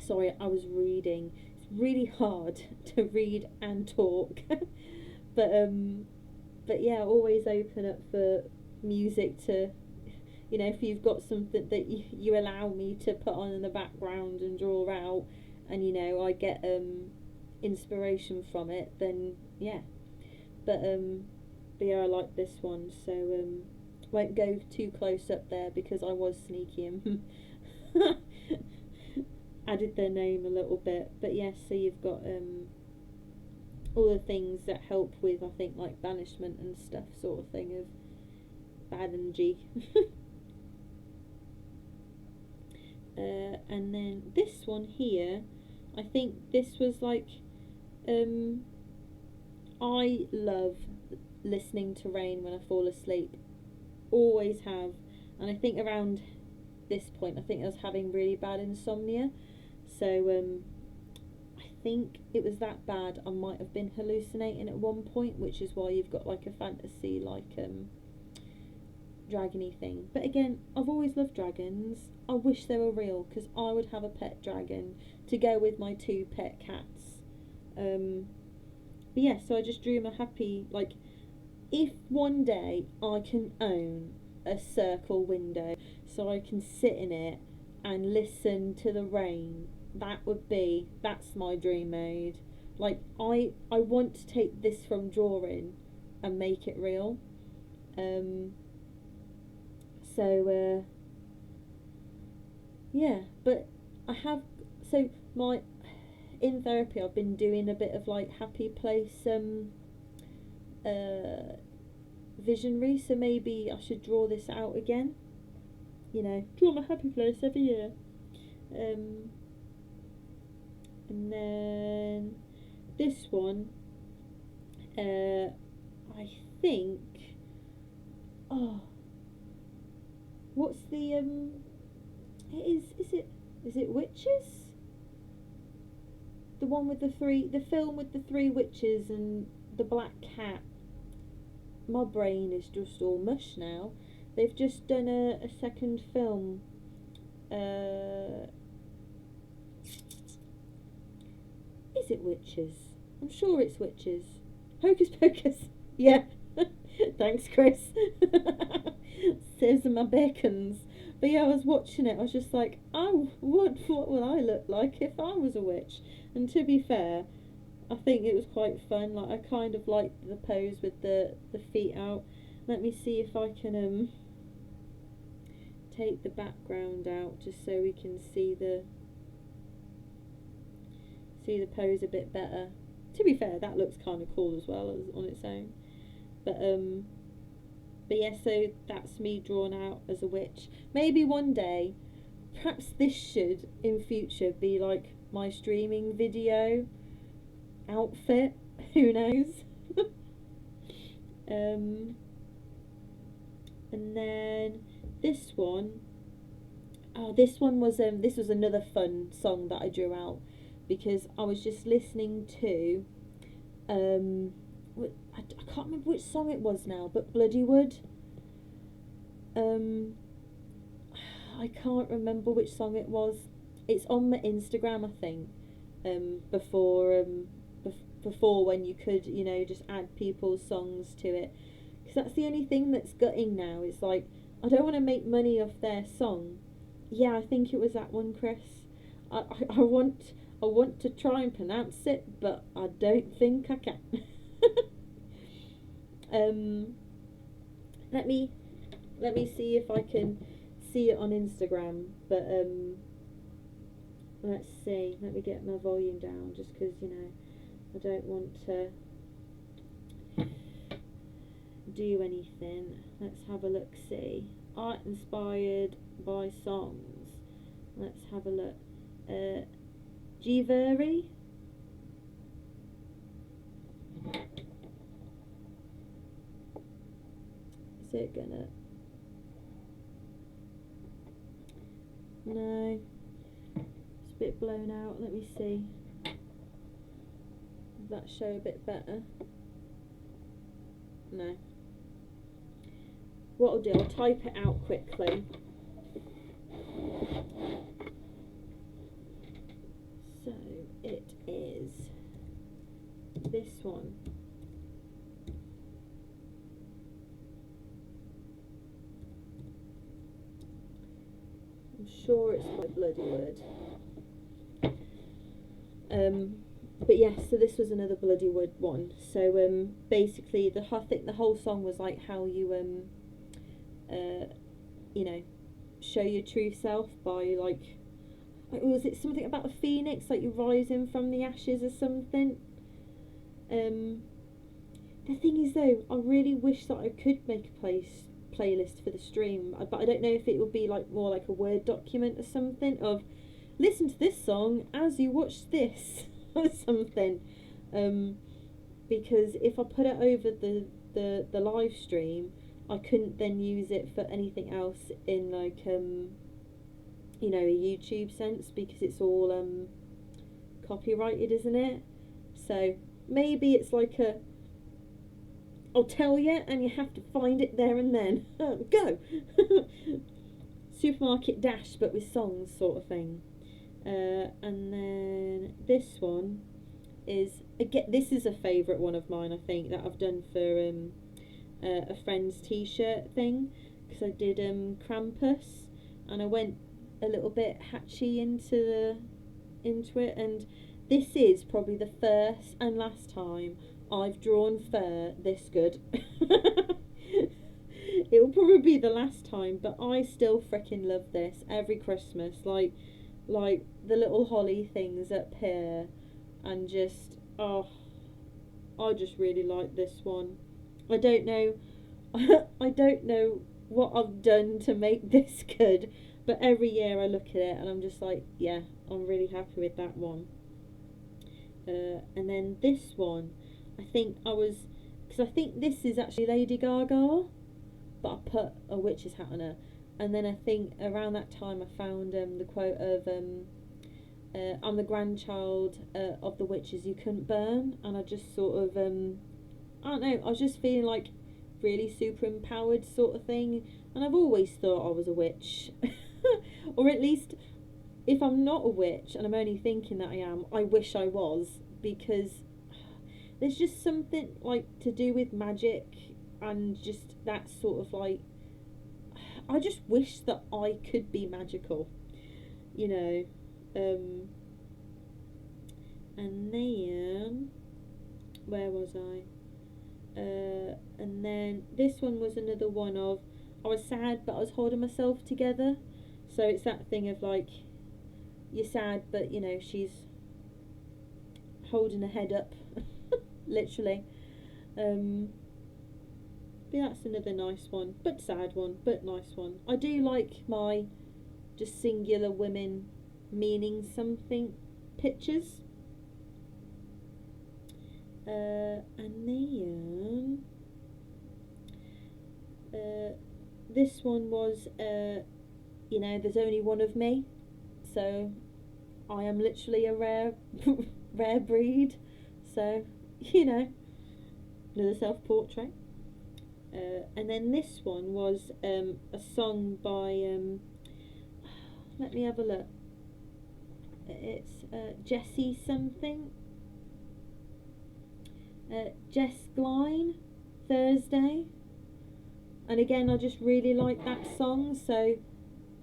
Sorry, I was reading. It's really hard to read and talk. But yeah, always open up for music to, you know, if you've got something that you allow me to put on in the background and draw out, and you know, I get inspiration from it, then yeah. But yeah, I like this one, so won't go too close up there because I was sneaky and added their name a little bit. But yes, so you've got all the things that help with, I think, like banishment and stuff, sort of thing, of bad energy. And then this one here, I think this was like I love listening to rain when I fall asleep, always have. And I think around this point, I think I was having really bad insomnia, so I think it was that bad I might have been hallucinating at one point, which is why you've got like a fantasy like dragony thing. But again, I've always loved dragons. I wish they were real, because I would have a pet dragon to go with my 2 pet cats. But yeah, so I just dream a happy, like, if one day I can own a circle window so I can sit in it and listen to the rain, that's my dream mode. Like, I want to take this from drawing and make it real. So yeah, but I have, so my, in therapy I've been doing a bit of like happy place visionary, so maybe I should draw this out again. you know, draw my happy place every year. And then this one, I think, oh, what's the, is it Witches? The one with the film with the three witches and the black cat. My brain is just all mush now. They've just done a second film. Is it Witches? I'm sure it's Witches. Hocus Pocus. Yeah. Thanks, Chris. Saves my bacons. But yeah, I was watching it. I was just like, oh, what will I look like if I was a witch? And to be fair, I think it was quite fun. Like, I kind of liked the pose with the feet out. Let me see if I can take the background out just so we can see the pose a bit better. To be fair, that looks kind of cool as well as on its own. But yeah, so that's me drawn out as a witch. Maybe one day, perhaps this should in future be like my streaming video outfit. Who knows? And then this one. Oh, this one was this was another fun song that I drew out because I was just listening to I can't remember which song it was now, but Bloodywood. I can't remember which song it was. It's on my Instagram, I think. Before when you could, you know, just add people's songs to it, because that's the only thing that's gutting now. It's like, I don't want to make money off their song. Yeah, I think it was that one, Chris. I want to try and pronounce it, but I don't think I can. Let me see if I can see it on Instagram. But let's see. Let me get my volume down, just because, you know, I don't want to do anything. Let's have a look. See, art inspired by songs. Let's have a look. G-Very. Is it gonna? No. It's a bit blown out. Let me see. Does that show a bit better? No. What I'll do, I'll type it out quickly. So it is this one. I'm sure it's by Bloodywood. But yes, so this was another Bloodywood one. So basically, I think the whole song was like how you you know, show your true self by like was it something about a phoenix, like you're rising from the ashes or something. The thing is though, I really wish that I could make a playlist for the stream, but I don't know if it would be like more like a Word document or something of listen to this song as you watch this or something. Because if I put it over the live stream, I couldn't then use it for anything else in like you know, a YouTube sense, because it's all copyrighted, isn't it? So maybe it's like a I'll tell you and you have to find it there and then. Go! Supermarket Dash but with songs sort of thing. And then this one is, again, this is a favourite one of mine, I think, that I've done for a friend's t-shirt thing, because I did Krampus and I went a little bit hatchy into it, and this is probably the first and last time I've drawn fur this good. It will probably be the last time, but I still freaking love this every Christmas. Like the little holly things up here, and just I just really like this one. I don't know I don't know what I've done to make this good. But every year I look at it and I'm just like, yeah, I'm really happy with that one. And then this one, I think because I think this is actually Lady Gaga, but I put a witch's hat on her. And then I think around that time I found the quote of I'm the grandchild of the witches you couldn't burn, and I just sort of I don't know, I was just feeling like really super empowered sort of thing. And I've always thought I was a witch, or at least if I'm not a witch and I'm only thinking that I am, I wish I was, because there's just something like to do with magic and just that sort of like, I just wish that I could be magical, you know. And then where was I? And then this one was another one of, I was sad but I was holding myself together. So it's that thing of like, you're sad but you know she's holding her head up literally. But that's another nice one, but sad one, but nice one. I do like my just singular women meaning something pictures. And then this one was you know, there's only one of me, so I am literally a rare rare breed. So you know, another self-portrait. And then this one was a song by let me have a look. It's Jessie something. Jess Gline, Thursday. And again, I just really like that song, so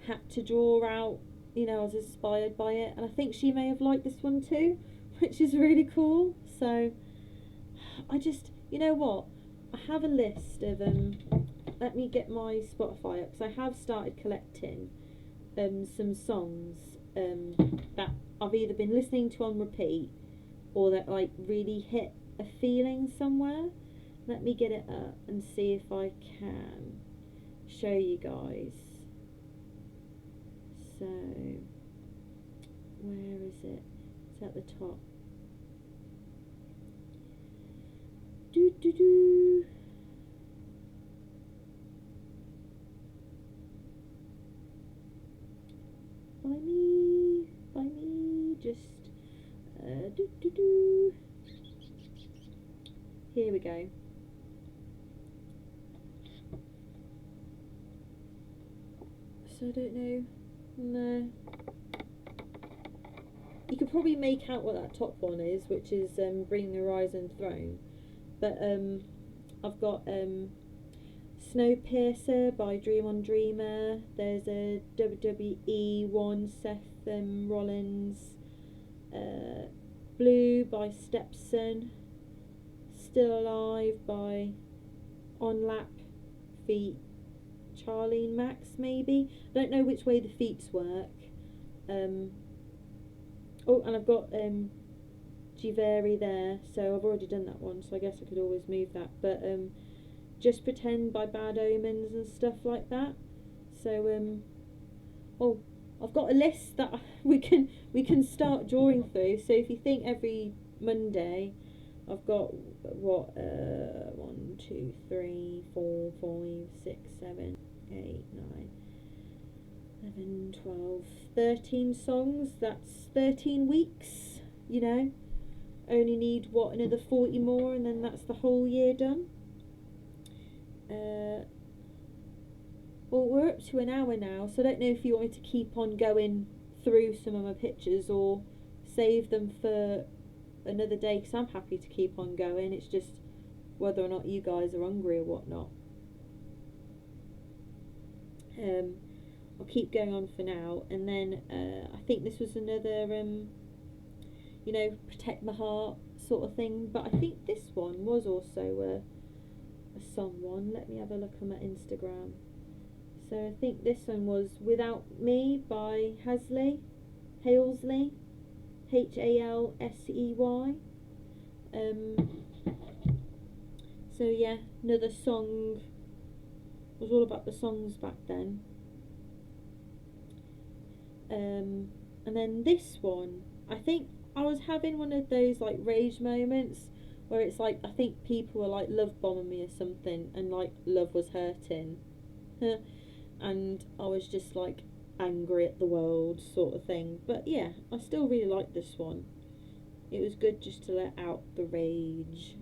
had to draw out, you know, I was inspired by it. And I think she may have liked this one too, which is really cool. So I just, you know what, I have a list of let me get my Spotify up, because I have started collecting some songs that I've either been listening to on repeat or that like really hit a feeling somewhere. Let me get it up and see if I can show you guys. So where is it? It's at the top. Do do do. By me, just do do do. Here we go. So I don't know. No. You could probably make out what that top one is, which is Bring the Horizon Throne. But I've got Snowpiercer by Dream on Dreamer. There's a WWE one, Seth Rollins. Blue by Stepson. Still Alive by On Lap Feet Charlene Max, maybe. I don't know which way the feets work. Oh, and I've got Giveri there, so I've already done that one, so I guess I could always move that. But Just Pretend by Bad Omens and stuff like that. So oh, I've got a list that we can start drawing through. So if you think every Monday I've got what 1, 2, 3, 4, 5, 6, 7, 8, 9, 11, 12, 13 songs, that's 13 weeks, you know. Only need what, another 40 more, and then that's the whole year done. Well, we're up to an hour now, so I don't know if you want me to keep on going through some of my pictures or save them for another day, because I'm happy to keep on going. It's just whether or not you guys are hungry or whatnot. I'll keep going on for now, and then I think this was another you know, protect my heart sort of thing, but I think this one was also a song one. Let me have a look on my Instagram. So I think this one was Without Me by Halsey, Halsey, Halsey. So yeah, another song was all about the songs back then. And then this one, I think I was having one of those like rage moments where it's like I think people were like love bombing me or something, and like love was hurting, and I was just like angry at the world sort of thing. But yeah, I still really like this one. It was good just to let out the rage.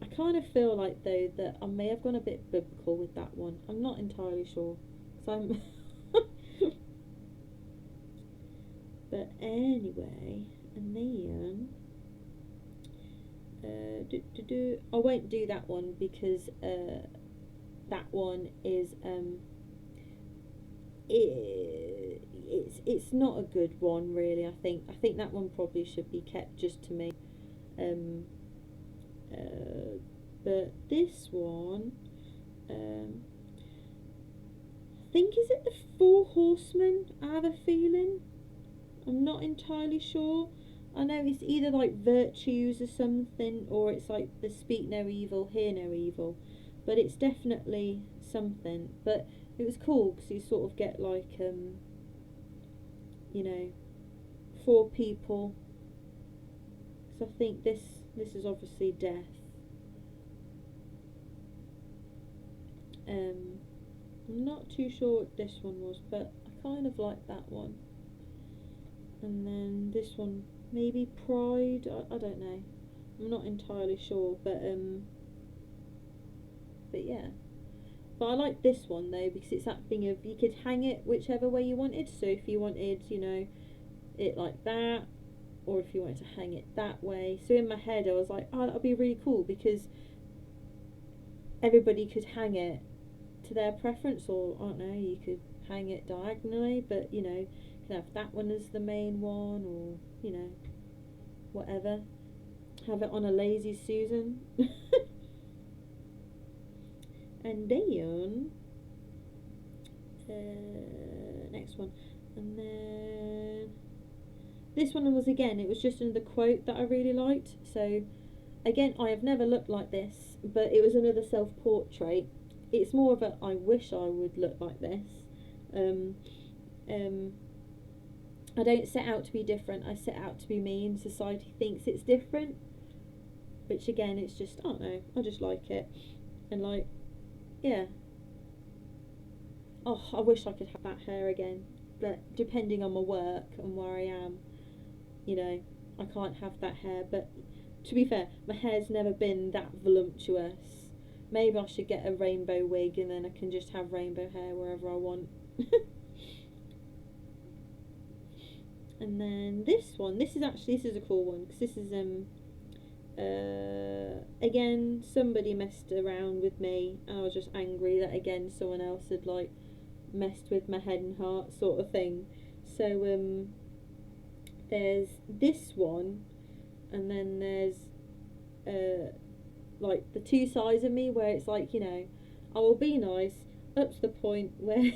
I kind of feel like though that I may have gone a bit biblical with that one. I'm not entirely sure. So I'm but anyway, and then I won't do that one because that one is it's not a good one really. I think that one probably should be kept just to me. Um, but this one, I think is it the Four Horsemen? I have a feeling. I'm not entirely sure. I know it's either like virtues or something, or it's like the speak no evil, hear no evil. But it's definitely something. But it was cool because you sort of get like, you know, four people. Because I think this is obviously death. I'm not too sure what this one was, but I kind of like that one. And then this one, maybe pride. I don't know. I'm not entirely sure, but yeah. But I like this one though because it's that thing of you could hang it whichever way you wanted. So if you wanted, you know, it like that, or if you wanted to hang it that way. So in my head I was like, oh, that would be really cool because everybody could hang it to their preference, or I don't know, you could hang it diagonally, but you know, you can have that one as the main one, or you know, whatever. Have it on a lazy Susan. And then next one, and then this one was again. It was just another quote that I really liked. So again, I have never looked like this, but it was another self-portrait. It's more of a I wish I would look like this. Um, I don't set out to be different. I set out to be me, and society thinks it's different. Which again, it's just I don't know. I just like it, and like, yeah. Oh, I wish I could have that hair again, but depending on my work and where I am, you know, I can't have that hair. But to be fair, my hair's never been that voluptuous. Maybe I should get a rainbow wig and then I can just have rainbow hair wherever I want. And then this one, this is a cool one because this is again somebody messed around with me and I was just angry that again someone else had like messed with my head and heart sort of thing. So there's this one, and then there's like the two sides of me where it's like, you know, I will be nice up to the point where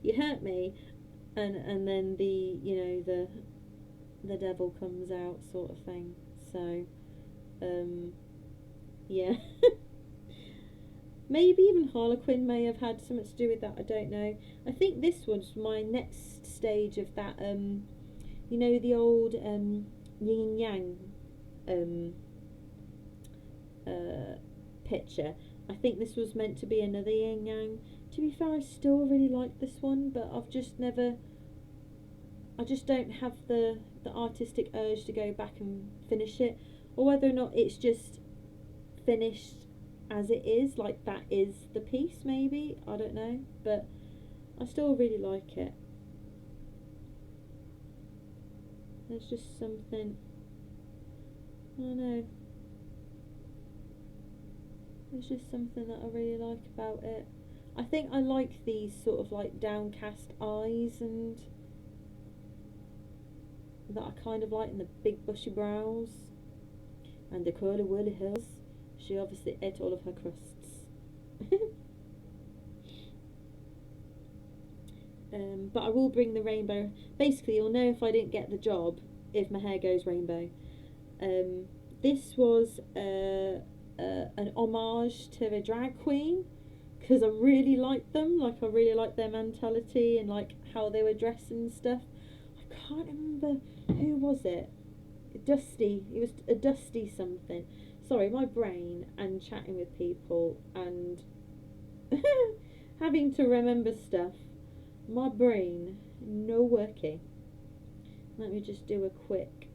you hurt me, and then the, you know, the devil comes out sort of thing. So yeah. Maybe even Harlequin may have had something to do with that, I don't know. I think this was my next stage of that, you know, the old yin and yang picture. I think this was meant to be another yin yang. To be fair, I still really like this one, but I just don't have the artistic urge to go back and finish it, or whether or not it's just finished as it is, like that is the piece, maybe, I don't know, but I still really like it. There's just something, I don't know, there's just something that I really like about it. I think I like these sort of like downcast eyes, and that I kind of like, in the big bushy brows and the curly whirly hairs. She obviously ate all of her crusts. But I will bring the rainbow. Basically, you'll know if I didn't get the job if my hair goes rainbow. This was an homage to the drag queen, because I really liked them. Like, I really liked their mentality and like how they were dressed and stuff. I can't remember who was it. Dusty. It was a Dusty something. Sorry, my brain and chatting with people and having to remember stuff. My brain no working. Let me just do a quick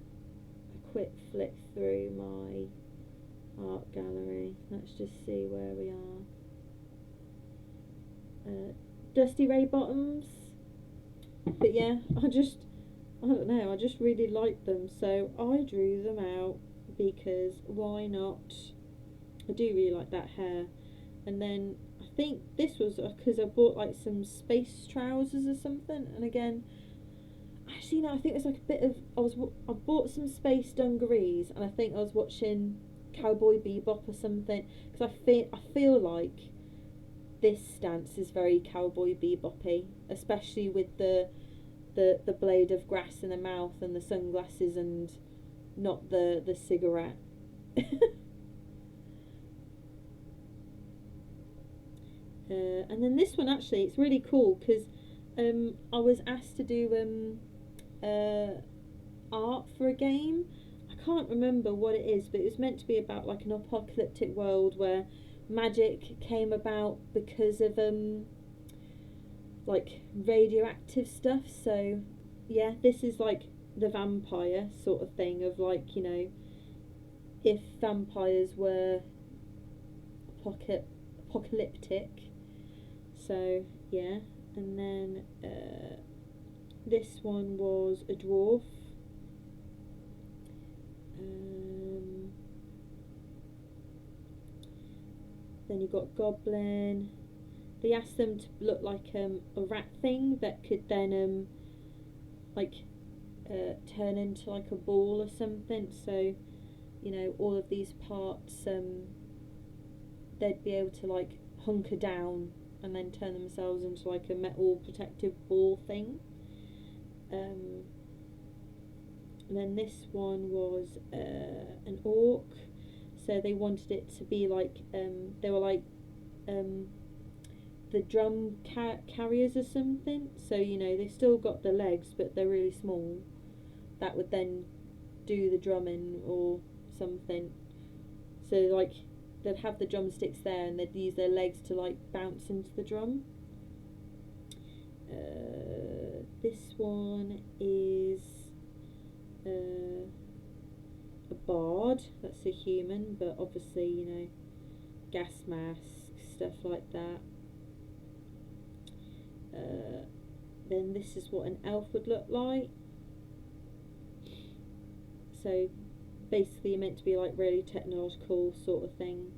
flick through my art gallery. Let's just see where we are. Dusty Ray Bottoms. But yeah, I don't know, I just really liked them, so I drew them out because why not? I do really like that hair. And then I think this was because I bought like some space trousers or something, and again, actually no, I think it's like a bit of I bought some space dungarees, and I think I was watching Cowboy Bebop or something, because I feel like this stance is very Cowboy Bebop-y, especially with the blade of grass in the mouth and the sunglasses and not the cigarette. And then this one, actually, it's really cool because I was asked to do art for a game. I can't remember what it is, but it was meant to be about like an apocalyptic world where magic came about because of like radioactive stuff. So yeah, this is like the vampire sort of thing of like, you know, if vampires were apocalyptic. So yeah, and then this one was a dwarf. Then you got goblin. They asked them to look like a rat thing that could then like turn into like a ball or something. So, you know, all of these parts they'd be able to like hunker down and then turn themselves into like a metal protective ball thing. And then this one was an orc. So they wanted it to be like they were like the drum carriers or something. So, you know, they still got the legs, but they're really small. That would then do the drumming or something. So like they'd have the drumsticks there and they'd use their legs to like bounce into the drum. This one is a bard. That's a human, but obviously, you know, gas mask, stuff like that. Then this is what an elf would look like. So basically you're meant to be like really technological sort of thing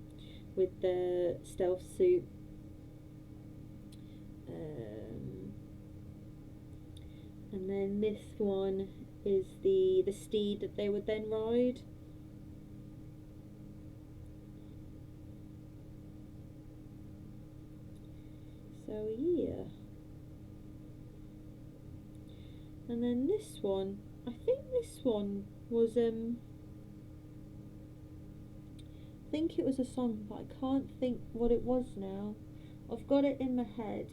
with the stealth suit. And then this one is the steed that they would then ride. So yeah. And then this one, I think this one was I think it was a song, but I can't think what it was now. I've got it in my head.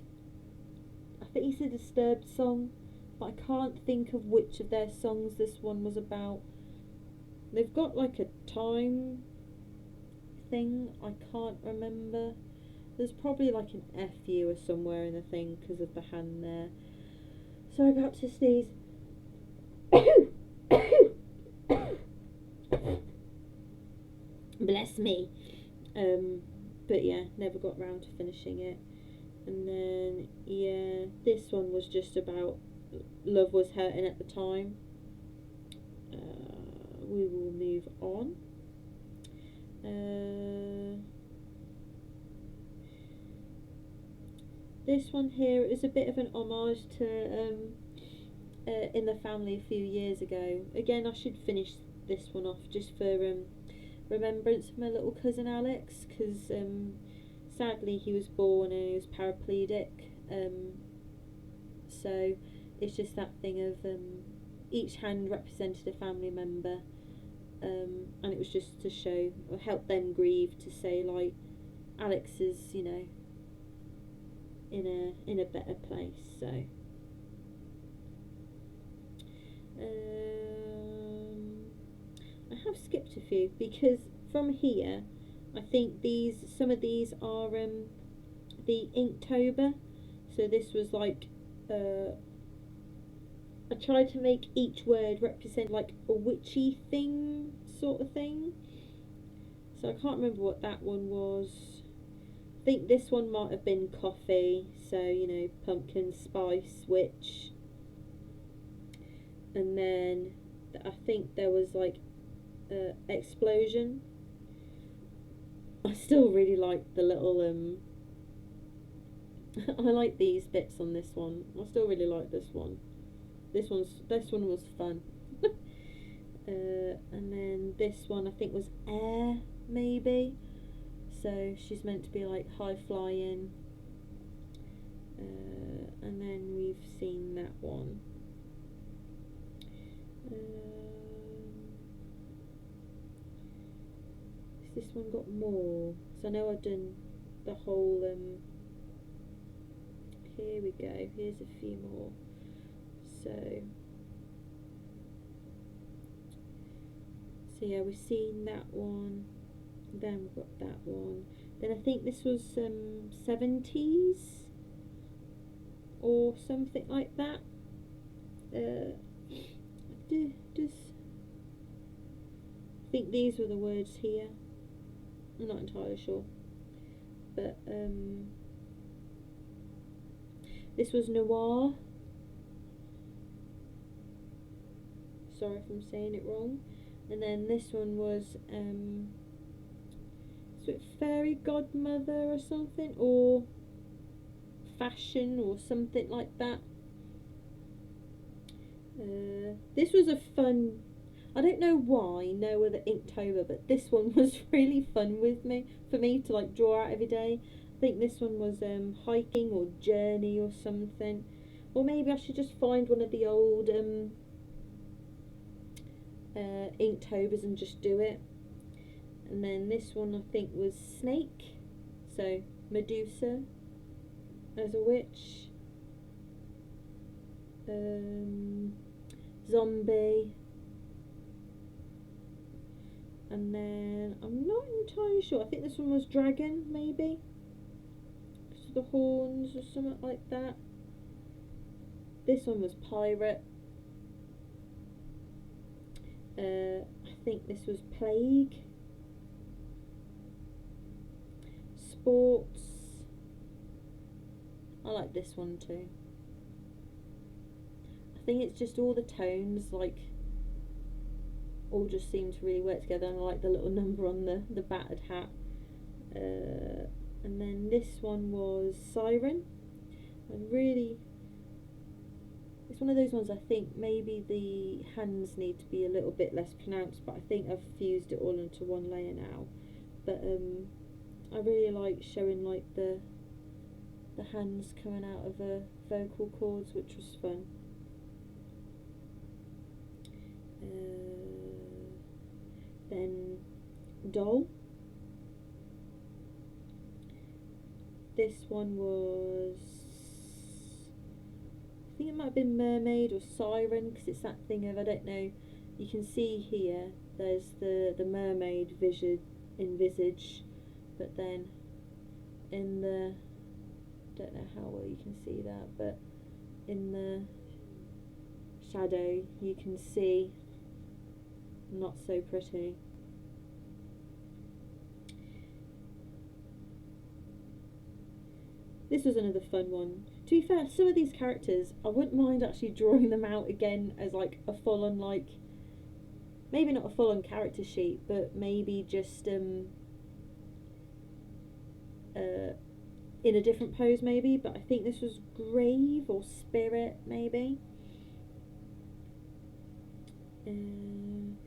I think it's a Disturbed song, but I can't think of which of their songs this one was about. They've got like a time thing, I can't remember. There's probably like an FU or somewhere in the thing because of the hand there. Sorry about to sneeze. Bless me. But yeah, never got round to finishing it. And then yeah, this one was just about love was hurting at the time. We will move on. This one here is a bit of an homage to In the Family a few years ago. Again, I should finish this one off just for remembrance of my little cousin Alex, because sadly he was born and he was paraplegic. So it's just that thing of each hand represented a family member, and it was just to show or help them grieve, to say like Alex is, you know, in a better place. So I have skipped a few because from here I think some of these are the Inktober. So this was like I tried to make each word represent like a witchy thing sort of thing. So I can't remember what that one was. I think this one might have been coffee. So, you know, pumpkin spice witch. And then I think there was like explosion. I still really like the little I like these bits on this one. I still really like this one. This one was fun. And then this one I think was air maybe. So she's meant to be like high flying. And then we've seen that one. Has this one got more? So I know I've done the whole here we go, here's a few more. So yeah, we've seen that one, then we've got that one, then I think this was 70s or something like that. I think these were the words here, I'm not entirely sure, but this was noir. Sorry if I'm saying it wrong. And then this one was fairy godmother or something, or fashion or something like that. This was a fun, I don't know why no other Inktober, but this one was really fun for me to like draw out every day. I think this one was hiking or journey or something, or maybe I should just find one of the old Inktobers and just do it. And then this one I think was snake, so Medusa as a witch, zombie, and then I'm not entirely sure, I think this one was dragon maybe, because of the horns or something like that. This one was pirate. I think this was plague, sports. I like this one too. I think it's just all the tones like all just seem to really work together, and I like the little number on the battered hat. And then this one was siren. It's one of those ones I think maybe the hands need to be a little bit less pronounced, but I think I've fused it all into one layer now. But I really like showing like the hands coming out of vocal cords, which was fun. Then doll. This one was, I think it might have been mermaid or siren, because it's that thing of, I don't know, you can see here there's the mermaid visage, but then in the, don't know how well you can see that, but in the shadow you can see not so pretty. This was another fun one. To be fair, some of these characters I wouldn't mind actually drawing them out again as like a full on, like, maybe not a full on character sheet, but maybe just in a different pose maybe. But I think this was grave or spirit maybe. Then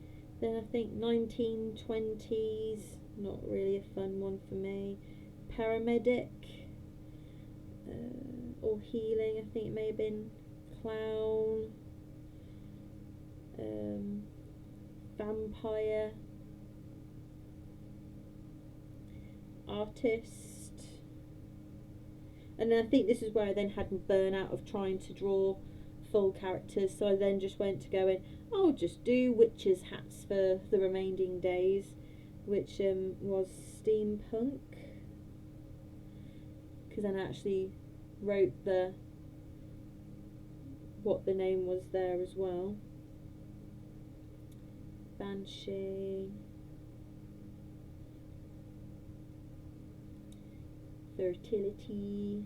I think 1920s, not really a fun one for me. Paramedic, or healing, I think it may have been clown, vampire, artist. And I think this is where I then had burnout of trying to draw full characters, so I then just went to going, I'll just do witches' hats for the remaining days, which was steampunk, because then I actually wrote what the name was there as well. Banshee, fertility,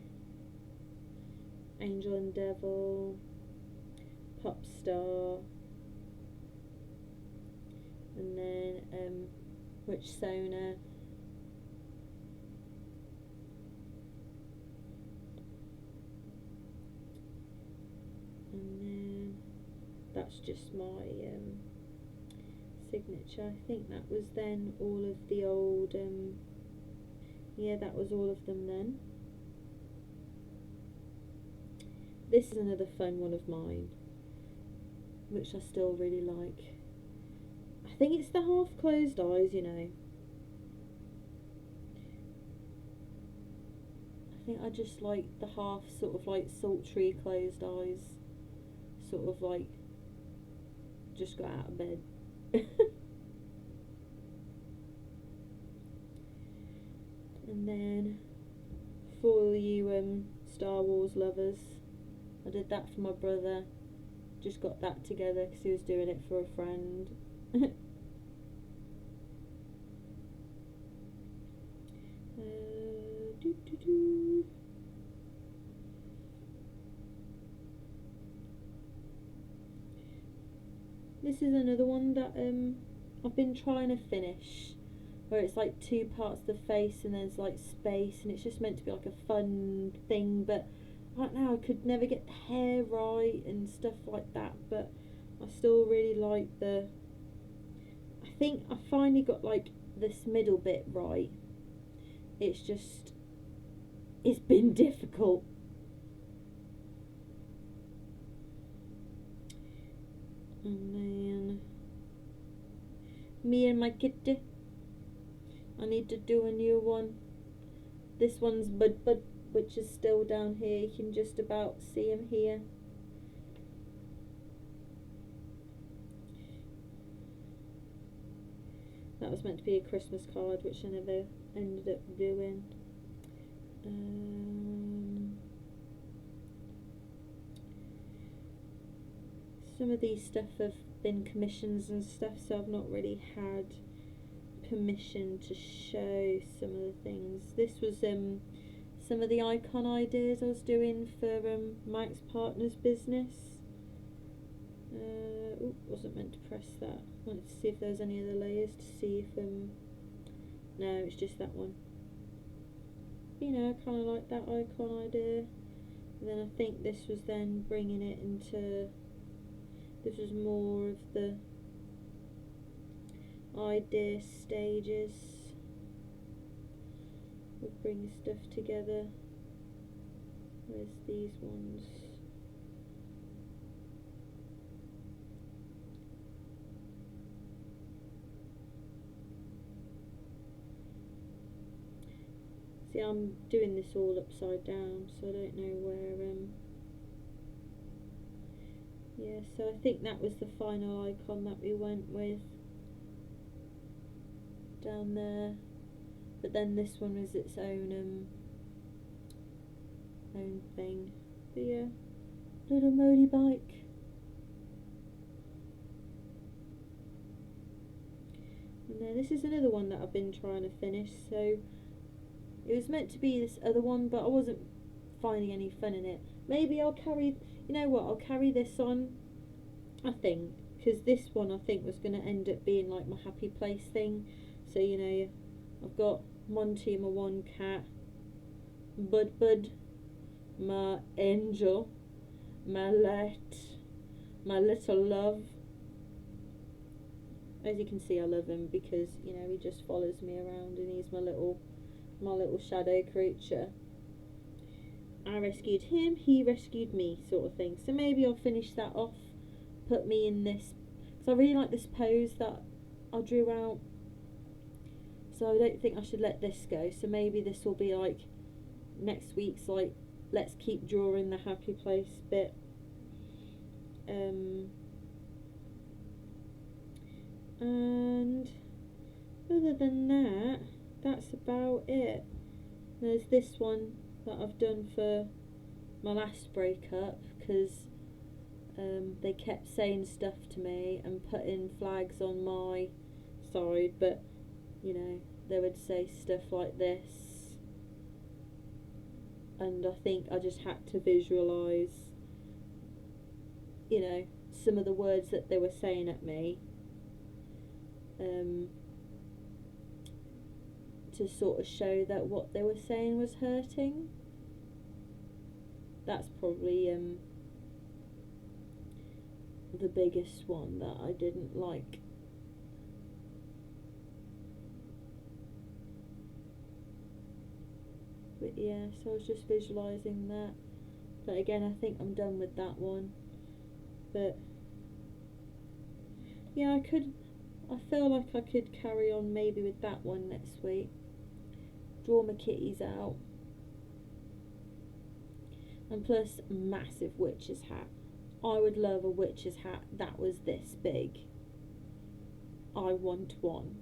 angel and devil, pop star, and then witch Sona, and then that's just my signature. I think that was then all of the old yeah, that was all of them then. This is another fun one of mine, which I still really like. I think it's the half closed eyes, you know. I think I just like the half sort of like sultry closed eyes, sort of like just got out of bed. And then for you Star Wars lovers, I did that for my brother. Just got that together because he was doing it for a friend. This is another one that I've been trying to finish, where it's like two parts of the face and there's like space, and it's just meant to be like a fun thing, but right now I could never get the hair right and stuff like that, but I still really like I think I finally got like this middle bit right. It's just, it's been difficult. And then me and my kitty, I need to do a new one. This one's Bud, which is still down here. You can just about see him here. That was meant to be a Christmas card, which I never ended up doing. Some of these stuff have been commissions and stuff, so I've not really had permission to show some of the things. This was some of the icon ideas I was doing for my ex-partner's business. Wasn't meant to press that. Wanted to see if there's any other layers to see if no, it's just that one. You know, I kind of like that icon idea. And then I think this was then bringing it into, this was more of the idea stages of bringing stuff together. Where's these ones? See, I'm doing this all upside down, so I don't know where yeah, so I think that was the final icon that we went with down there, but then this one was its own thing. But yeah, little moly bike. And then this is another one that I've been trying to finish. So it was meant to be this other one, but I wasn't finding any fun in it. Maybe I'll carry, you know what, I'll carry this on, I think, because this one I think was going to end up being like my happy place thing. So, you know, I've got Monty, my one cat, Bud, my angel, my light, my little love. As you can see, I love him because, you know, he just follows me around and he's my little shadow creature. I rescued him, he rescued me, sort of thing. So maybe I'll finish that off, put me in this, because I really like this pose that I drew out. So I don't think I should let this go. So maybe this will be like next week's like let's keep drawing the happy place bit. And other than that, that's about it. There's this one that I've done for my last breakup, because they kept saying stuff to me and putting flags on my side, but you know, they would say stuff like this, and I think I just had to visualise, you know, some of the words that they were saying at me, to sort of show that what they were saying was hurting. That's probably the biggest one that I didn't like. But yeah, so I was just visualising that. But again, I think I'm done with that one. But yeah, I feel like I could carry on maybe with that one next week. Draw my kitties out. And plus, massive witch's hat. I would love a witch's hat that was this big. I want one.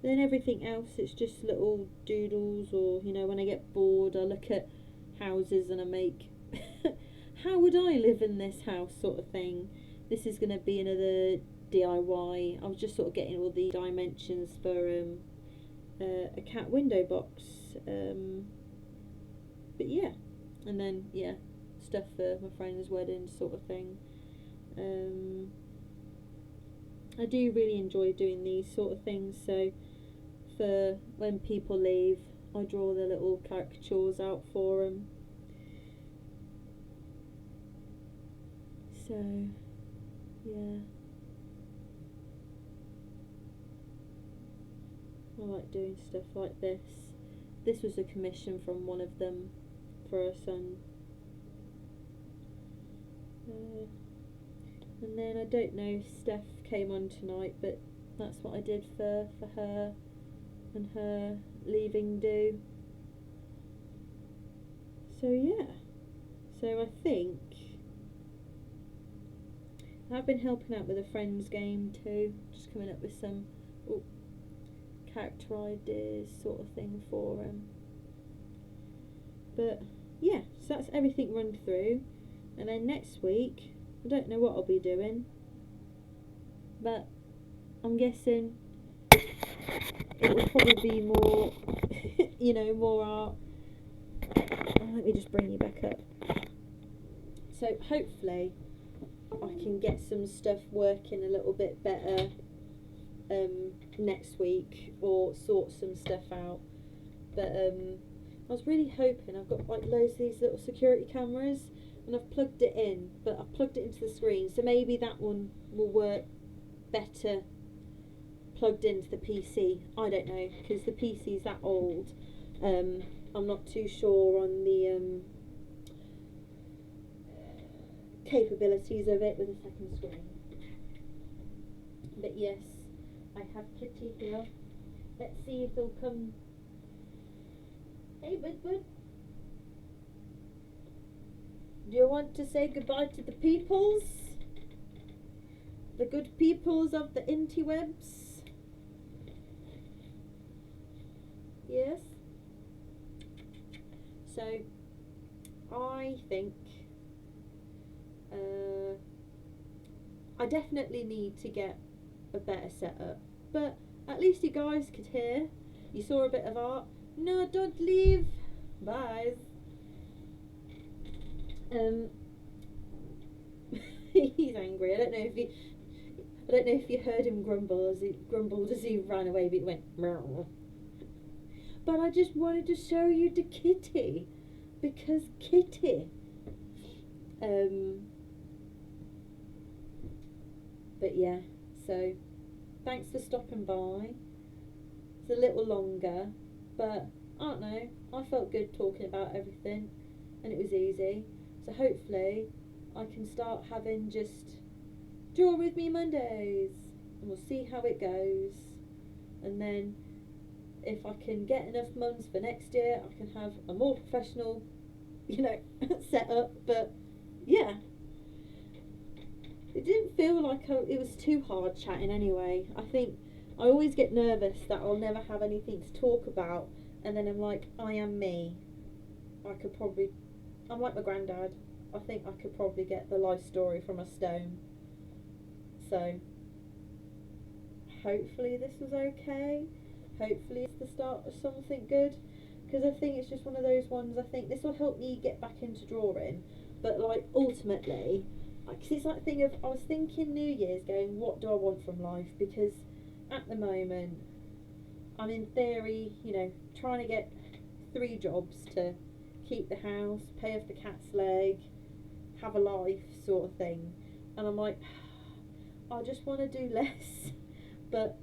Then everything else, it's just little doodles, or you know, when I get bored I look at houses and I make how would I live in this house sort of thing. This is going to be another DIY. I was just sort of getting all the dimensions for a cat window box, but yeah, and then yeah, stuff for my friend's wedding sort of thing. I do really enjoy doing these sort of things, so for when people leave I draw the little caricatures out for them. So yeah, I like doing stuff like this. This was a commission from one of them for her son. And then I don't know if Steph came on tonight, but that's what I did for her and her leaving do. So yeah, so I think I've been helping out with a friend's game too, just coming up with some character ideas sort of thing for them. But yeah, so that's everything run through, and then next week I don't know what I'll be doing, but I'm guessing it will probably be more you know, more art. Let me just bring you back up. So hopefully I can get some stuff working a little bit better next week, or sort some stuff out. But I was really hoping, I've got like loads of these little security cameras and I've plugged it in, but I've plugged it into the screen, so maybe that one will work better plugged into the PC. I don't know, because the PC's that old. I'm not too sure on the capabilities of it with a second screen. But yes, I have Kitty here. Let's see if he'll come. Hey bud. Do you want to say goodbye to the peoples? The good peoples of the interwebs? Yes? So, I think I definitely need to get a better setup, but at least you guys could hear. You saw a bit of art. No, don't leave. Bye. He's angry. I don't know if you heard him grumble as he grumbled as he ran away, but he went meow. But I just wanted to show you the kitty, because kitty. But yeah, so thanks for stopping by. It's a little longer, but I don't know, I felt good talking about everything and it was easy. So hopefully I can start having just draw with me Mondays, and we'll see how it goes. And then if I can get enough mums for next year, I can have a more professional, setup. But yeah, it didn't feel like it was too hard chatting anyway. I think I always get nervous that I'll never have anything to talk about, and then I'm like, I am me. I'm like my granddad. I think I could probably get the life story from a stone. So hopefully this was okay. Hopefully it's the start of something good. Because I think it's just one of those ones, I think this will help me get back into drawing. But like ultimately, because it's that thing of, I was thinking New Year's going, what do I want from life? Because at the moment, I'm in theory, trying to get 3 jobs to keep the house, pay off the cat's leg, have a life sort of thing. And I'm like, I just want to do less, but,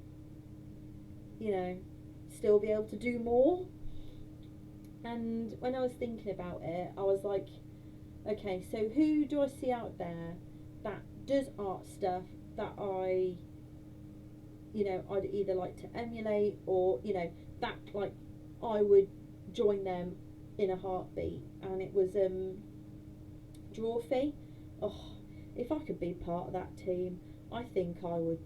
still be able to do more. And when I was thinking about it, I was like, okay, so who do I see out there that does art stuff that I'd either like to emulate, or, that like I would join them in a heartbeat. And it was Drawfee. Oh, if I could be part of that team, I think I'd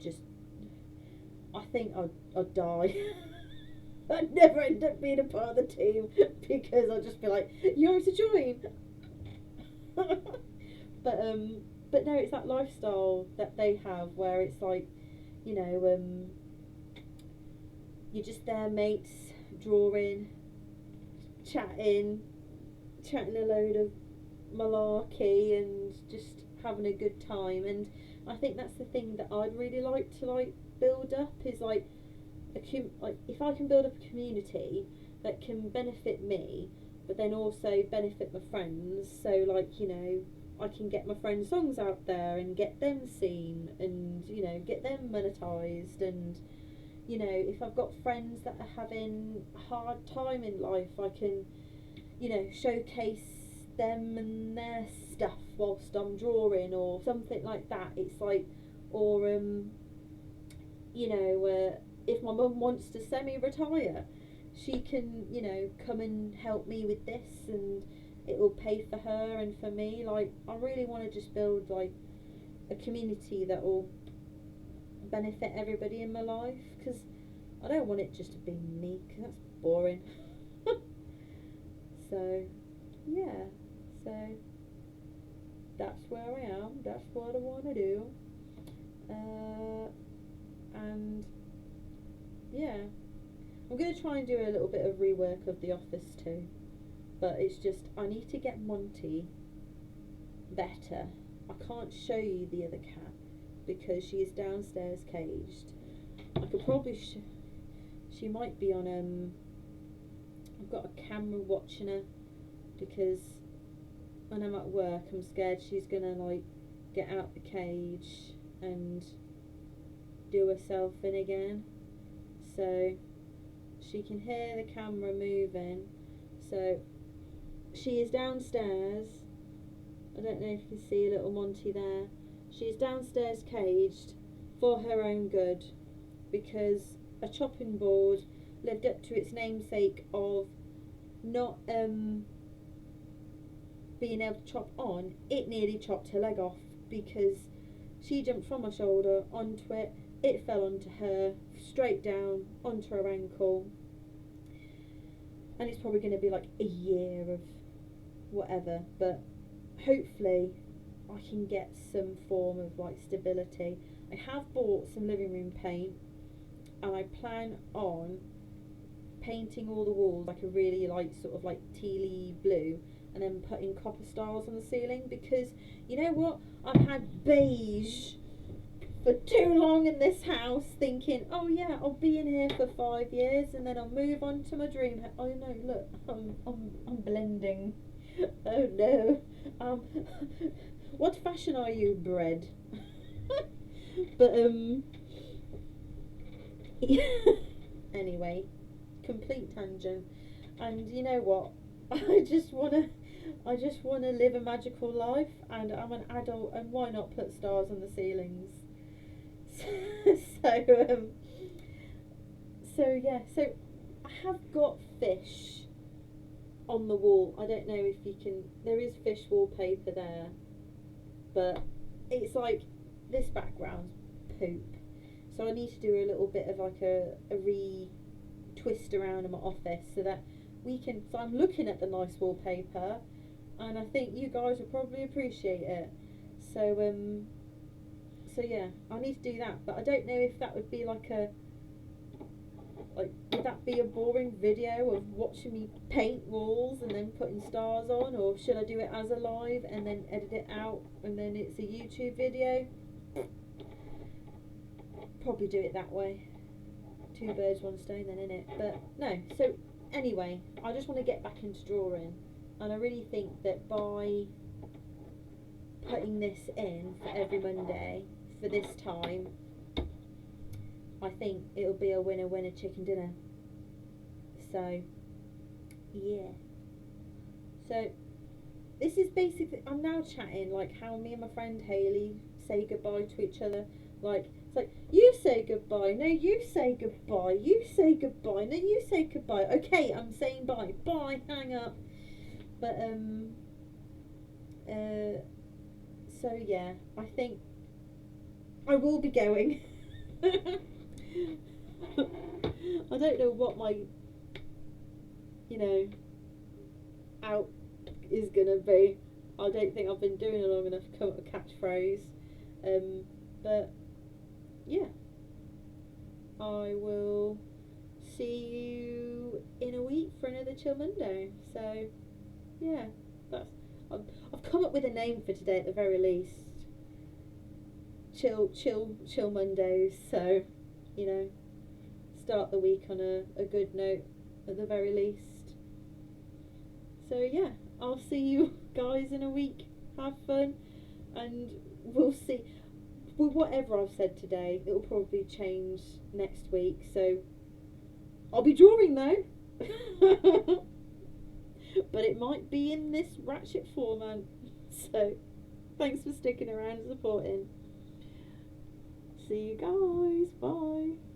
die. I'd never end up being a part of the team because I'd just be like, you want to join? But no, it's that lifestyle that they have where it's like, you're just there, mates, drawing, chatting a load of malarkey and just having a good time. And I think that's the thing that I'd really like to like build up, is like if I can build up a community that can benefit me but then also benefit my friends. So like, I can get my friends' songs out there and get them seen and, get them monetized. And, if I've got friends that are having a hard time in life, I can, showcase them and their stuff whilst I'm drawing or something like that. It's like, or, if my mum wants to semi-retire, she can, come and help me with this, and it will pay for her and for me. Like, I really want to just build like a community that will benefit everybody in my life, because I don't want it just to be me, because that's boring. So yeah, so that's where I am, that's what I want to do. And yeah, I'm going to try and do a little bit of rework of the office too, but it's just, I need to get Monty better. I can't show you the other cat because she is downstairs caged. I could probably she might be on I've got a camera watching her, because when I'm at work I'm scared she's gonna like get out the cage and do herself in again. So she can hear the camera moving. So she is downstairs. I don't know if you can see a little Monty there. She's downstairs caged for her own good, because a chopping board lived up to its namesake of not being able to chop on. It nearly chopped her leg off because she jumped from my shoulder onto it. It fell onto her, straight down onto her ankle, and it's probably going to be like a year of whatever, but hopefully I can get some form of like stability. I have bought some living room paint, and I plan on painting all the walls like a really like sort of like tealy blue, and then putting copper stars on the ceiling, because you know what, I've had beige for too long in this house, thinking, oh yeah, I'll be in here for 5 years and then I'll move on to my dream. Oh no, look, I'm blending. Oh no. What fashion are you, bread? But anyway, complete tangent. And you know what? I just wanna live a magical life, and I'm an adult, and why not put stars on the ceilings? So yeah, so have got fish on the wall. I don't know if you can, there is fish wallpaper there, but it's like, this background's poop. So I need to do a little bit of like a twist around in my office so that we can, so I'm looking at the nice wallpaper and I think you guys will probably appreciate it. So yeah, I need to do that, but I don't know if that would be like would that be a boring video of watching me paint walls and then putting stars on, or should I do it as a live and then edit it out and then it's a YouTube video? Probably do it that way. Two birds, one stone then, innit? But no, so anyway, I just want to get back into drawing, and I really think that by putting this in for every Monday for this time, I think it'll be a winner chicken dinner. So yeah, so this is basically, I'm now chatting like how me and my friend Hayley say goodbye to each other. Like, it's like, you say goodbye, no you say goodbye, you say goodbye, no you say goodbye. Okay, I'm saying bye, bye, hang up. But so yeah, I think I will be going. I don't know what my, out is gonna be. I don't think I've been doing it long enough to come up with a catchphrase. But yeah, I will see you in a week for another Chill Monday. So yeah, I've come up with a name for today at the very least. Chill Mondays. So start the week on a good note at the very least. So yeah, I'll see you guys in a week. Have fun, and we'll see. With whatever I've said today, it'll probably change next week. So I'll be drawing though, but it might be in this ratchet format. So thanks for sticking around and supporting. See you guys. Bye.